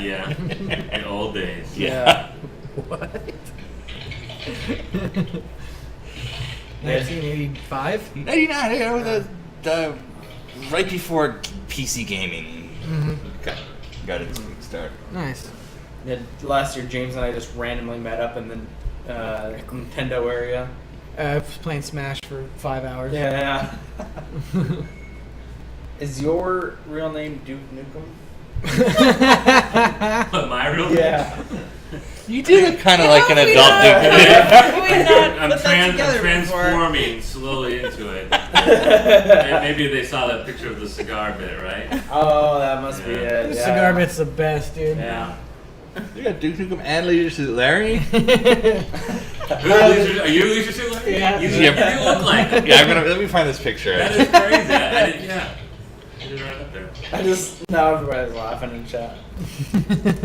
Yeah, the old days. yeah. What? 1985? 99, you know, the right before PC gaming got its big start. Nice. Yeah, last year, James and I just randomly met up in the Nintendo area. I was playing Smash for 5 hours. Yeah. Is your real name Duke Nukem? But my real name? Yeah. You do look kind of like an Have we adult not- dude. have we not I'm, put that together before? transforming slowly into it. Maybe they saw that picture of the cigar bit, right? Oh, that must be Yeah. it. The Yeah. cigar bit's the best, dude. Yeah. You got Duke Nukem and Leisure Suit Larry? Are you Leisure Suit Larry? Yeah. You Yeah. you look like it. Yeah, let me find this picture. That is crazy. I didn't, yeah. I did right up there. Now everybody's laughing in chat.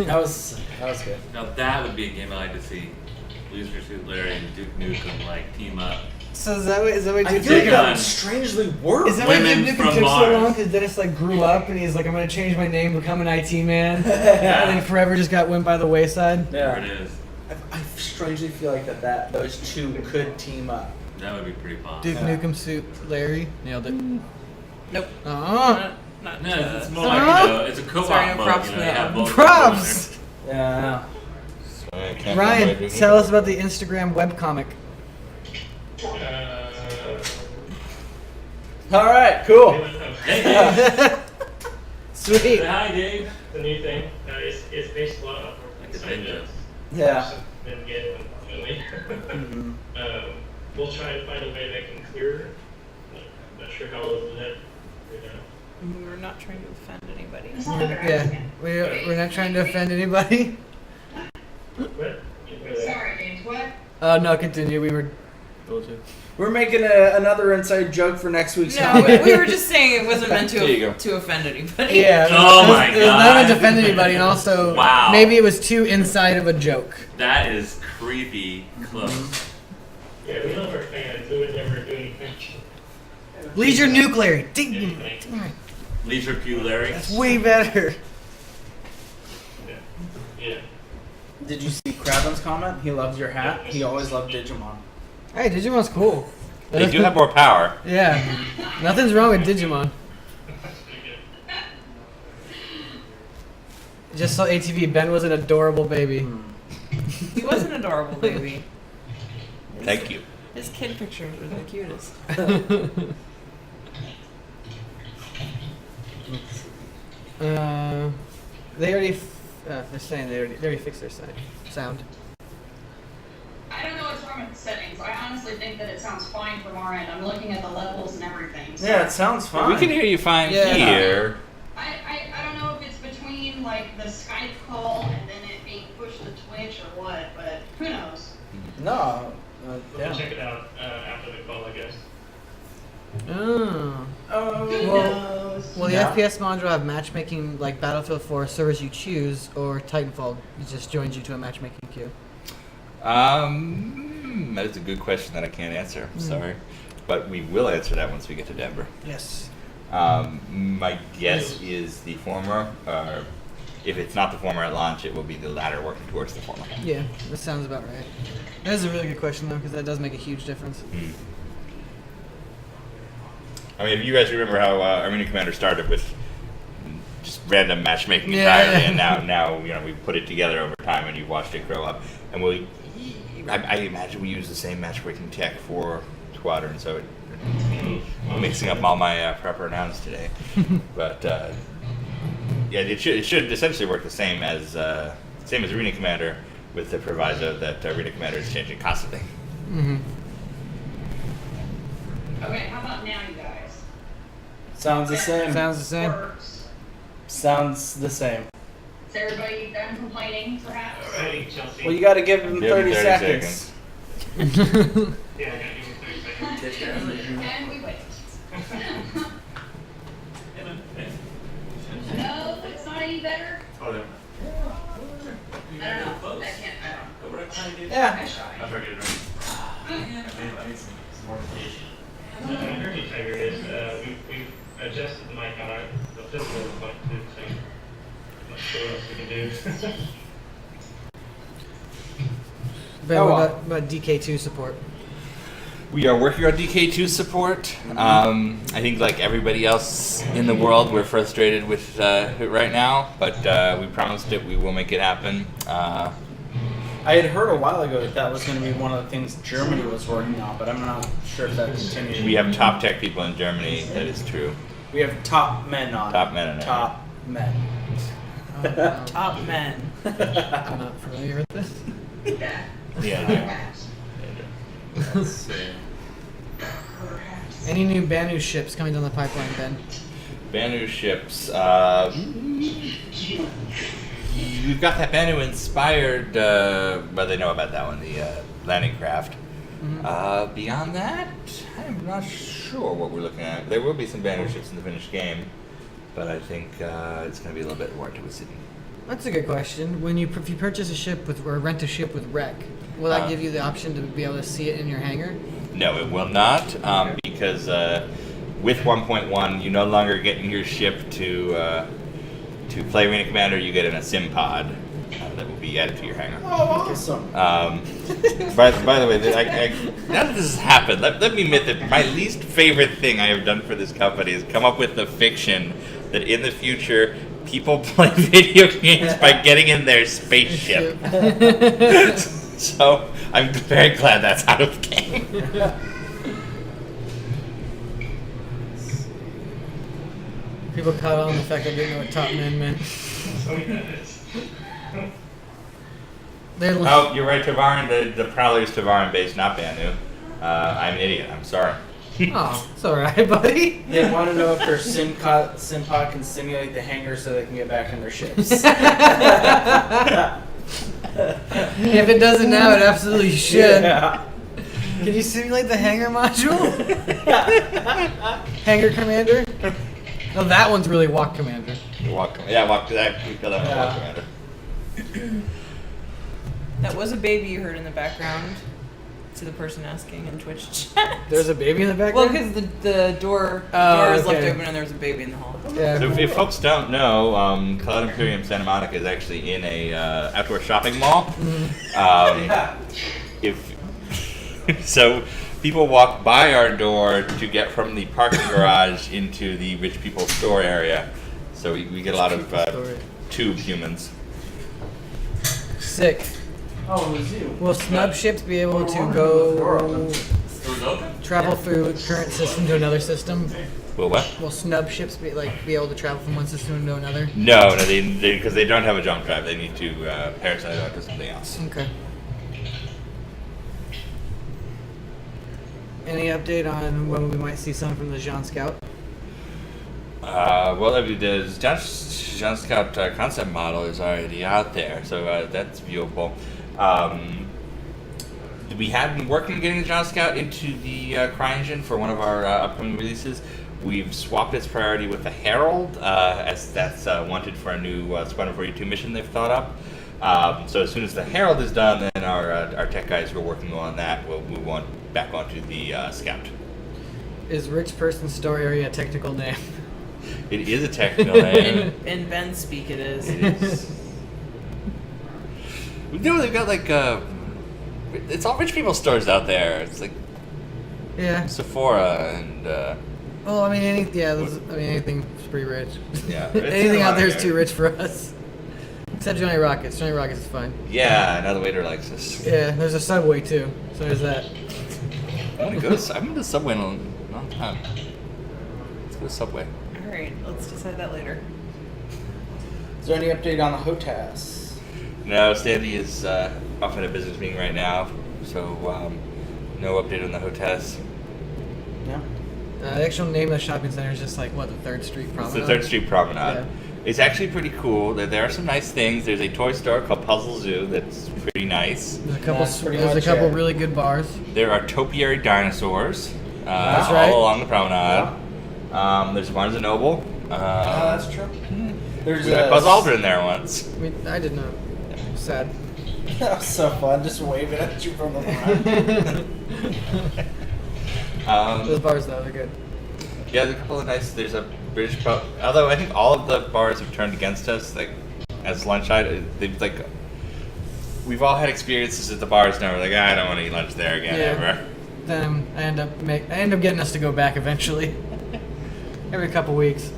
That was good. Now that would be a game I like to see. Leisure Suit Larry and Duke Nukem like team up. So is that what I Duke feel like Take that on would strangely work. Is that why Women Duke from Nukem took so Mars. long? Because Dennis like grew up and he's like, I'm gonna change my name, become an IT man, Yeah. and then forever just got went by the wayside. There it Yeah. is. I strangely feel like that those two could team up. That would be pretty fun. Duke Yeah. Nukem suit Larry nailed it. Nope. Not No, it's more Huh? like it's a co-op Sorry, no mode. props You for know, you that have one. both Props. Yeah. I can't find my Ryan, Duke tell Nukem. us about the Instagram webcomic. All right. Cool. Hey, Dave. Sweet. Say hi, Dave. The new thing, it's based a lot on Like a something ninja. that's Yeah. been getting, unfortunately. Mhm. We'll try to find a way to make them clearer. Not sure how we'll do that. We were not trying to offend anybody. It's not like they're Yeah, asking. we're not trying to offend anybody. What? Sorry, James, what? No, continue. We were. We're making another inside joke for next week's. No, topic. we were just saying it wasn't meant There you go. to offend anybody. Yeah. Oh it was, my It was not meant to God. offend anybody, and also Wow. maybe it was too inside of a joke. That is creepy close. Yeah, we love our fans. We would never do anything. Leisure nuclear. Ding. Anything. Leisure Pew Larry. That's way better. Yeah. Did you see Craven's comment? He loves your hat. He always loved Digimon. Hey, Digimon's cool. They do have more power. Yeah. Nothing's wrong with Digimon. Just so ATV, Ben was an adorable baby. He was an adorable baby. Thank you. His kid pictures were the cutest. They already. They're saying they already fixed their sound. I don't know what's wrong with the settings. I honestly think that it sounds fine from our end. I'm looking at the levels and everything. So Yeah, it sounds fine. We can hear you fine Yeah. here. I don't know if it's between like the Skype call and then it being pushed to Twitch or what, but who knows? No. We'll check it out after the call, I guess. Oh. Oh. Who Well- knows? Well, the Yeah. FPS module will have matchmaking like Battlefield 4 servers you choose, or Titanfall just joins you to a matchmaking queue. That is a good question that I can't answer. I'm sorry. But we will answer that once we get to Denver. Yes. My guess is the former. If it's not the former at launch, it will be the latter working towards the former. Yeah, that sounds about right. That is a really good question though, because that does make a huge difference. I mean, if you guys remember how Arena Commander started with just random matchmaking Yeah. entirely, and now we put it together over time, and you've watched it grow up. And I imagine we use the same matchmaking tech for Squadron, so I'm mixing up all my proper nouns today. But yeah, it should essentially work the same as Arena Commander, with the proviso that Arena Commander is changing constantly. Mm-hmm. Okay, how about now, you guys? Sounds the same. Sounds the same. Works. Sounds the same. Is everybody done complaining, perhaps? Alrighty, Chelsea. Well, you got to give him Give him 30 30 seconds. Yeah, And we wait. No, it's not any better. Oh, there. I don't know. I can't. I don't know. Yeah. I try. I forget it. Energy Tiberius, we've adjusted the mic on the physical mic too, so I'm not sure what else we can do. Ben, Oh, what about DK2 support? We are working on DK2 support. I think, like everybody else in the world, we're frustrated with it right now, but we promised it. We will make it happen. I had heard a while ago that was going to be one of the things Germany was working on, but I'm not sure if that continues. We have top tech people in Germany. That is true. We have top men on. Top men on it. Top men. Top men. I'm not familiar with this. Yeah. Any new Banu ships coming down the pipeline, Ben? Banu ships. We've got that Banu inspired. Well, they know about that one, the landing craft. Beyond that, I'm not sure what we're looking at. There will be some Banu ships in the finished game, but I think it's going to be a little bit more to a city. That's a good question. If you purchase a ship with or rent a ship with rec, will that give you the option to be able to see it in your hangar? No, it will not, because with 1.1, you no longer get in your ship to play Arena Commander. You get in a sim pod that will be added to your hangar. Oh, awesome. By the way, now that this has happened, let me admit that my least favorite thing I have done for this company is come up with the fiction that in the future people play video games by getting in their spaceship. So I'm very glad that's out of the game. People caught on the fact I didn't know what top men meant. Oh, you're right, Tavarin. The Prowler is Tavarin based, not Banu. I'm an idiot. I'm sorry. Oh, it's alright, buddy. They want to know if their sim pod can simulate the hangar so they can get back in their ships. If it doesn't now, it absolutely should. Yeah. Can you simulate the hangar module? Hangar commander? No, that one's really walk commander. Walk that. We call that one Walk Commander. That was a baby you heard in the background. To the person asking in Twitch chat. There's a baby in the Well, background? because the door was left open and there was a baby in the hall. Yeah. So if folks don't know, Cloud Imperium Santa Monica is actually in a outdoor shopping mall. So people walk by our door to get from the parking garage into the rich people's store area. So we get a lot of tube humans. Sick. Oh, it was you. Will snub ships be able to go Doors open? travel through current system to another system? Well, what? Will snub ships be able to travel from one system to another? No, because they don't have a jump drive. They need to parasite onto something else. Okay. Any update on when we might see some from the Jean Scout? Well, the John Scout concept model is already out there, so that's viewable. We have been working on getting the John Scout into the CryEngine for one of our upcoming releases. We've swapped its priority with the Herald, as that's wanted for a new Squadron 42 mission they've thought up. So as soon as the Herald is done, then our tech guys who are working on that will move on back onto the Scout. Is Rich Person Store Area a technical name? It is a technical name. In Ben's speak, it is. It is. No, they've got like it's all rich people stores out there. It's like Yeah. Sephora and Well, I mean, anything's pretty rich. yeah. Anything out there is too rich for us. Except Johnny Rockets. Johnny Rockets is fine. Yeah, another waiter likes us. Yeah, there's a Subway too. So there's that. I haven't been to Subway in a long time. Let's go to Subway. Alright, let's decide that later. Is there any update on the HOTAS? No, Sandy is off at a business meeting right now, so no update on the hotels. Yeah. The actual name of the shopping center is just like, what, the 3rd Street Promenade? It's the 3rd Street Promenade. It's actually pretty cool. There are some nice things. There's a toy store called Puzzle Zoo that's pretty nice. There's a couple. That's pretty There's a much couple it. really good bars. There are topiary dinosaurs That's right. all along the promenade. There's Barnes and Noble. That's true. There's We had Buzz Aldrin there once. I mean, I did not. Sad. That was so fun, just waving at you from the front. Those bars though, they're good. Yeah, there's a couple of nice. There's a British pub. Although I think all of the bars have turned against us, like as lunch they've like. We've all had experiences at the bars now. We're like, I don't want to eat lunch there again ever. Then I end up getting us to go back eventually. Every couple weeks.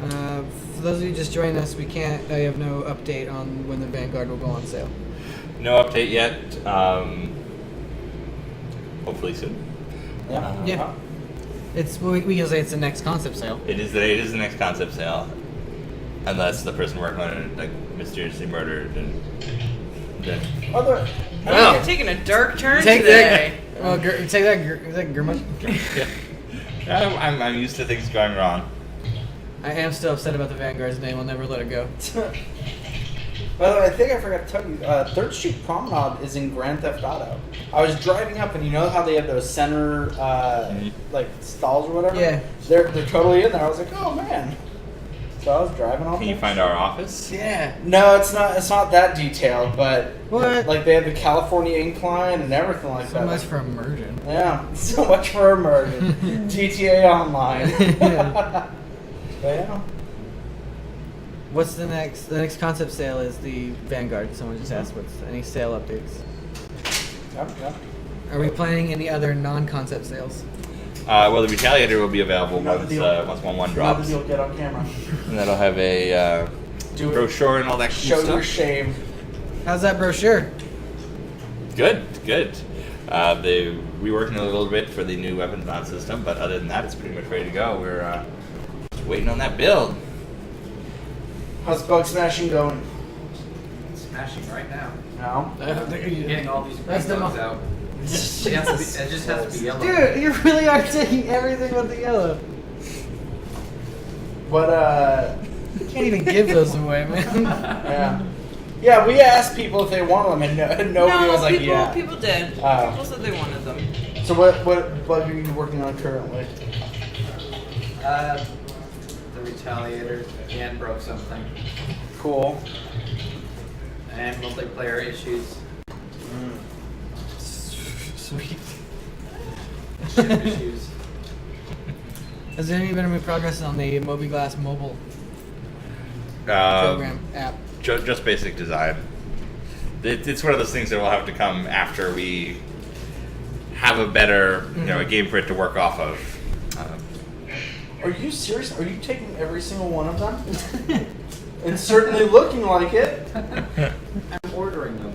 For those of you just joining us, I have no update on when the Vanguard will go on sale. No update yet. Hopefully soon. Yeah. We can say it's the next concept sale. It is the next concept sale, unless the person working on it like mysteriously murdered and then. Other, Wow. You're taking a dark turn Take today. that. Well, take that. Is that Gurma? Yeah. I'm used to things going wrong. I am still upset about the Vanguard's name. I'll never let it go. By the way, I think I forgot to tell you, 3rd Street Promenade is in Grand Theft Auto. I was driving up, and you know how they have those center, like, stalls or whatever? Yeah. They're totally in there. I was like, oh, man. So I was driving off. Can you find our office? Yeah. No, it's not that detailed, but What? like they have the California incline and everything like So that. much for immersion. Yeah, so much for immersion. GTA Online. Yeah. But yeah. What's the next? The next concept sale is the Vanguard. Someone just asked what's any sale updates. Yep. Are we planning any other non-concept sales? Well, the Retaliator will be available Another once deal. once 1.1 Another drops, deal, get on camera. and that'll have a Do it. brochure and all that cool Show stuff. your shame. How's that brochure? Good. They reworking a little bit for the new weapons mod system, but other than that, it's pretty much ready to go. We're just waiting on that build. How's bug smashing going? Smashing right now. No. Getting all these That's green the bugs out. It just has to be yellow. Dude, you really are taking everything but the yellow. But You can't even give those away, man. yeah, we asked people if they wanted them, and nobody was like, yeah. People did. Oh. People said they wanted them. So what bug are you working on currently? The Retaliator again broke something. Cool. And multiplayer issues. Sweet. Ship issues. Has there been any progress on the MobiGlass mobile program app? Just basic design. It's one of those things that will have to come after we have a better, a game for it to work off of. Are you serious? Are you taking every single one of them? It's certainly looking like it. I'm ordering them.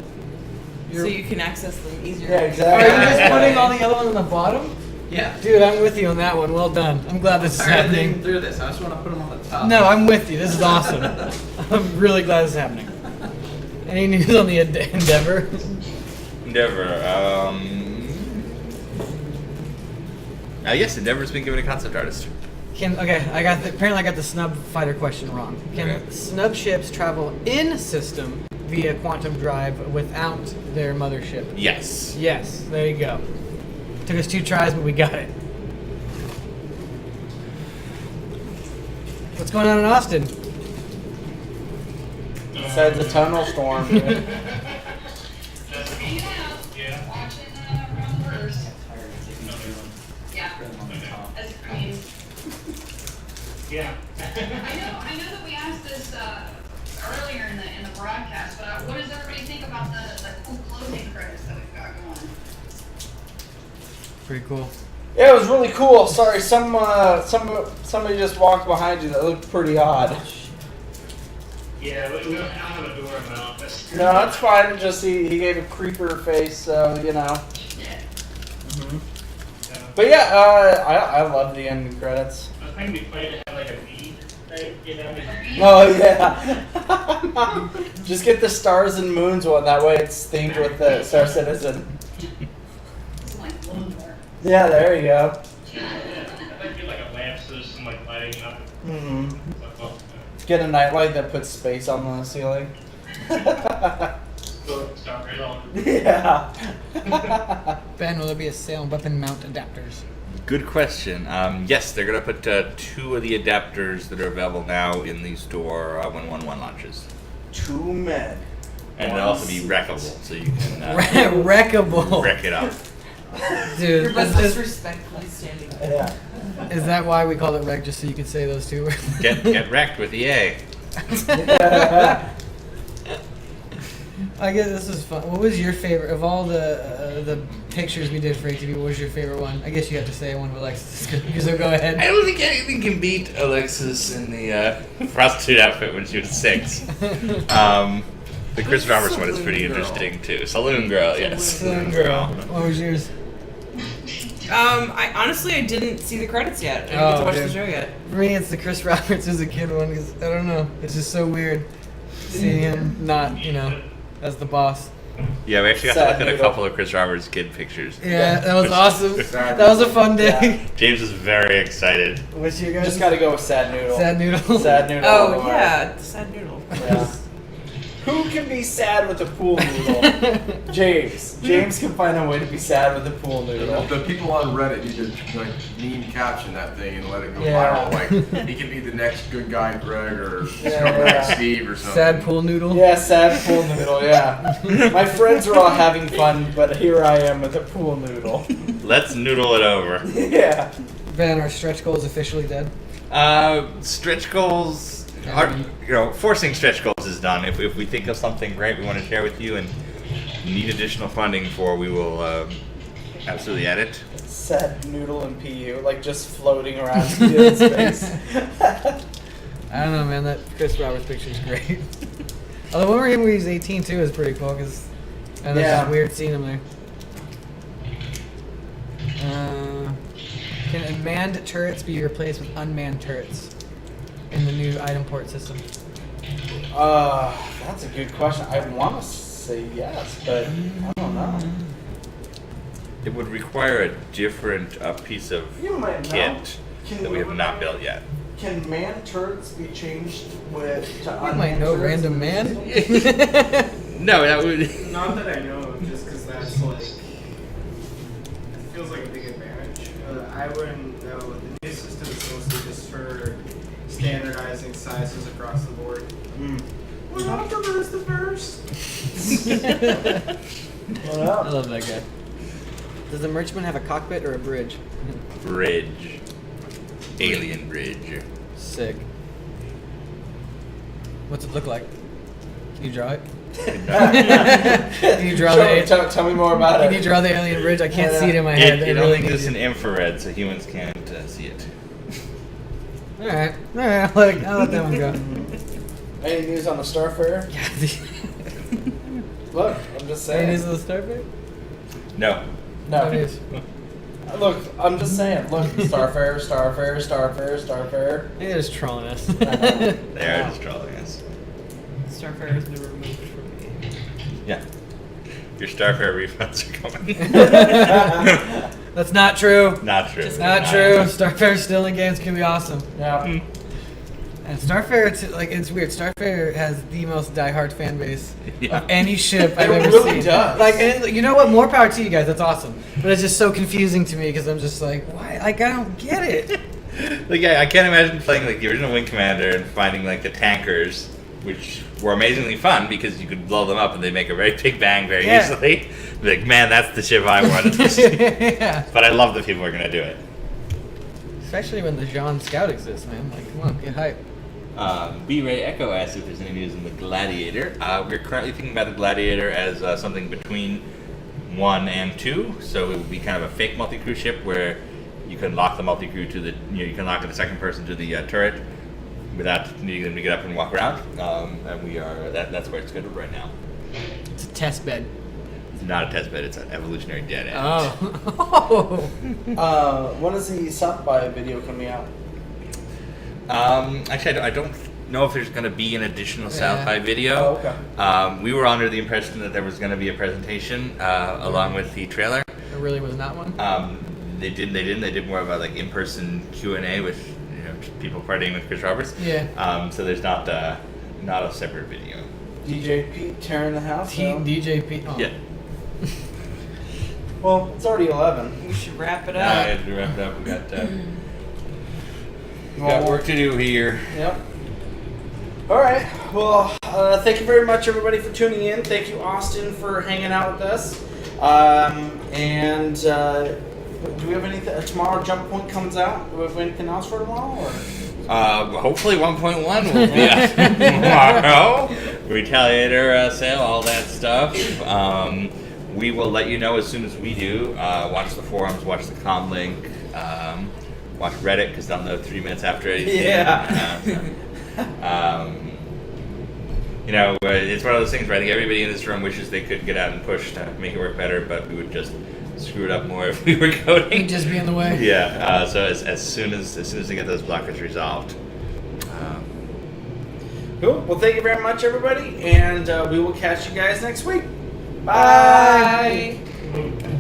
So you can access them easier. Yeah, Are exactly. you just putting all the yellow ones on the bottom? Yeah. Dude, I'm with you on that one. Well done. I'm glad this is I'm tired of thinking happening. through this. I just want to put them on the top. No, I'm with you. This is awesome. I'm really glad this is happening. Any news on the Endeavor? Endeavor. Yes, Endeavor's been given a concept artist. Apparently I got the snub fighter question wrong. Can Okay. snub ships travel in system via quantum drive without their mothership? Yes. Yes, there you go. Took us 2 tries, but we got it. What's going on in Austin? Besides the tunnel storm. Hanging out, watching Run First. Yeah. As, I mean, Yeah. I know that we asked this earlier in the broadcast, but what does everybody think about the cool closing credits that we've got going? Pretty cool. Yeah, it was really cool. Sorry, somebody just walked behind you that looked pretty odd. Yeah, we don't have a door in my office. No, that's fine. Just he gave a creeper face, so you know. Yeah. But yeah, I love the ending credits. I was thinking it'd be funny to have like a bead, right? You know? Oh yeah. Just get the stars and moons one. That way it's themed with the Star Citizen. It's like one more. Yeah, there you go. That'd be Mm-hmm. So, Get a nightlight that puts space on the ceiling. so start right on. Yeah. Ben, will there be a sale on weapon mount adapters? Good question. Yes, they're going to put 2 of the adapters that are available now in the store when 1.1 launches. 2 men. And they'll also be wreckable, so you can Wreckable. wreck it up. Dude, Your best is, is respectfully standing. Yeah. is that why we call it wreck? Just so you could say those 2 words? Get wrecked with EA. I guess this is fun. What was your favorite of all the pictures we did for ATV? What was your favorite one? I guess you have to say one with Alexis. So go ahead. I don't think anything can beat Alexis in the prostitute outfit when she was 6. The Chris Roberts one is pretty interesting too. Saloon Girl, yes. Saloon Girl. What was yours? I honestly didn't see the credits yet. I didn't get to watch the show yet. For me, it's the Chris Roberts as a kid one. Cause I don't know. It's just so weird seeing him not, as the boss. Yeah, we actually got Sad to look at a noodle. couple of Chris Roberts kid pictures. Yeah, that was Which- awesome. Sad That was a fun day. Yeah. James was very excited. What's your guys? Just gotta go with sad noodle. Sad noodle. Sad noodle. all the Oh way. yeah, the sad noodle. Yeah. Who can be sad with a pool noodle? James. James can find a way to be sad with a pool noodle. The people on Reddit need to like meme caption that thing and let it go Yeah. viral. Like he can be the next good guy Greg or Yeah. Steve or something. Sad pool noodle. Yeah, sad pool noodle, yeah. My friends are all having fun, but here I am with a pool noodle. Let's noodle it over. Yeah. Ben, our stretch goal is officially dead. Stretch goals are, forcing stretch goals is done. If we think of something great we want to share with you and need additional funding for, we will absolutely add it. Sad noodle and PU, like just floating around in space. I don't know, man. That Chris Roberts picture is great. Although when we're in, when he's 18 too, is pretty cool because, and it's Yeah. just weird seeing him there. Can manned turrets be replaced with unmanned turrets in the new item port system? That's a good question. I want to say yes, but I don't know. It would require a different piece of You might know. kit that we have not built yet. Can manned turrets be changed with to I might know, random man. No, that would. Not that I know of, just because that's like, it feels like a big advantage. I wouldn't know. The new system is mostly just for standardizing sizes across the board. We're not the first. I love that guy. Does the merchman have a cockpit or a bridge? Bridge. Alien bridge. Sick. What's it look like? Can you draw it? Can you draw Tell me more about Can it. you draw the alien bridge? I can't see it in my head. It I only really need exists to. in infrared, so humans can't see it. All right. I'll let that one go. Any news on the Starfarer? Look, I'm just Any saying. news of the Starfarer? No. No No. news. Look, I'm just saying. Look, Starfarer. I think they're just trolling us. They are just trolling us. Starfire has been removed from me. Yeah. Your Starfare refunds are coming. That's not true. Not true. Not true. Starfare's still in games. Can be awesome. Yeah. And Starfare, it's weird. Starfare has the most diehard fan base Yeah. of any ship I've It ever really seen. does. Like, and you know what? More power to you guys. That's awesome. But it's just so confusing to me because I'm just like, why? Like, I don't get it. Like, yeah, I can't imagine playing like the original Wing Commander and finding like the tankers, which were amazingly fun because you could blow them up and they make a very big bang very Yeah. easily. Be like, man, that's the ship I wanted to see. Yeah. But I love that people are gonna do it. Especially when the Jean Scout exists, man. Like, come on, get hype. B-Ray Echo asked if there's any news on the Gladiator. We're currently thinking about the Gladiator as something between 1 and 2, so it would be kind of a fake multi-crew ship where you can lock the multi-crew to the, you can lock the second person to the turret without needing them to get up and walk around. And we are that's where it's scheduled right now. It's a test bed. It's not a test bed; it's an evolutionary dead end. Oh. When is the South by video coming out? Actually, I don't know if there's going to be an additional South by video. Oh, okay. We were under the impression that there was going to be a presentation along with the trailer. There really was not one. They didn't. They did more of a like in-person Q&A with just people partying with Chris Roberts. Yeah. So there's not a separate video. DJ Pete tearing the house down. DJ P. Oh. Yeah. Well, it's already 11. We should wrap it I up. had to wrap it up. We got work to do here. Yep. All right. Well, thank you very much, everybody, for tuning in. Thank you, Austin, for hanging out with us. Do we have anything? Tomorrow, Jump Point comes out. Do we have anything else for tomorrow? Or? Hopefully 1.1 will be out tomorrow. Retaliator sale, all that stuff. We will let you know as soon as we do. Watch the forums, watch the com link, watch Reddit because they'll know 3 minutes after anything. Yeah. It's one of those things where I think everybody in this room wishes they could get out and push to make it work better, but we would just screw it up more if we were coding. He'd just be in the way. Yeah. So as soon as they get those blockers resolved. Cool. Well, thank you very much, everybody, and we will catch you guys next week. Bye. Bye.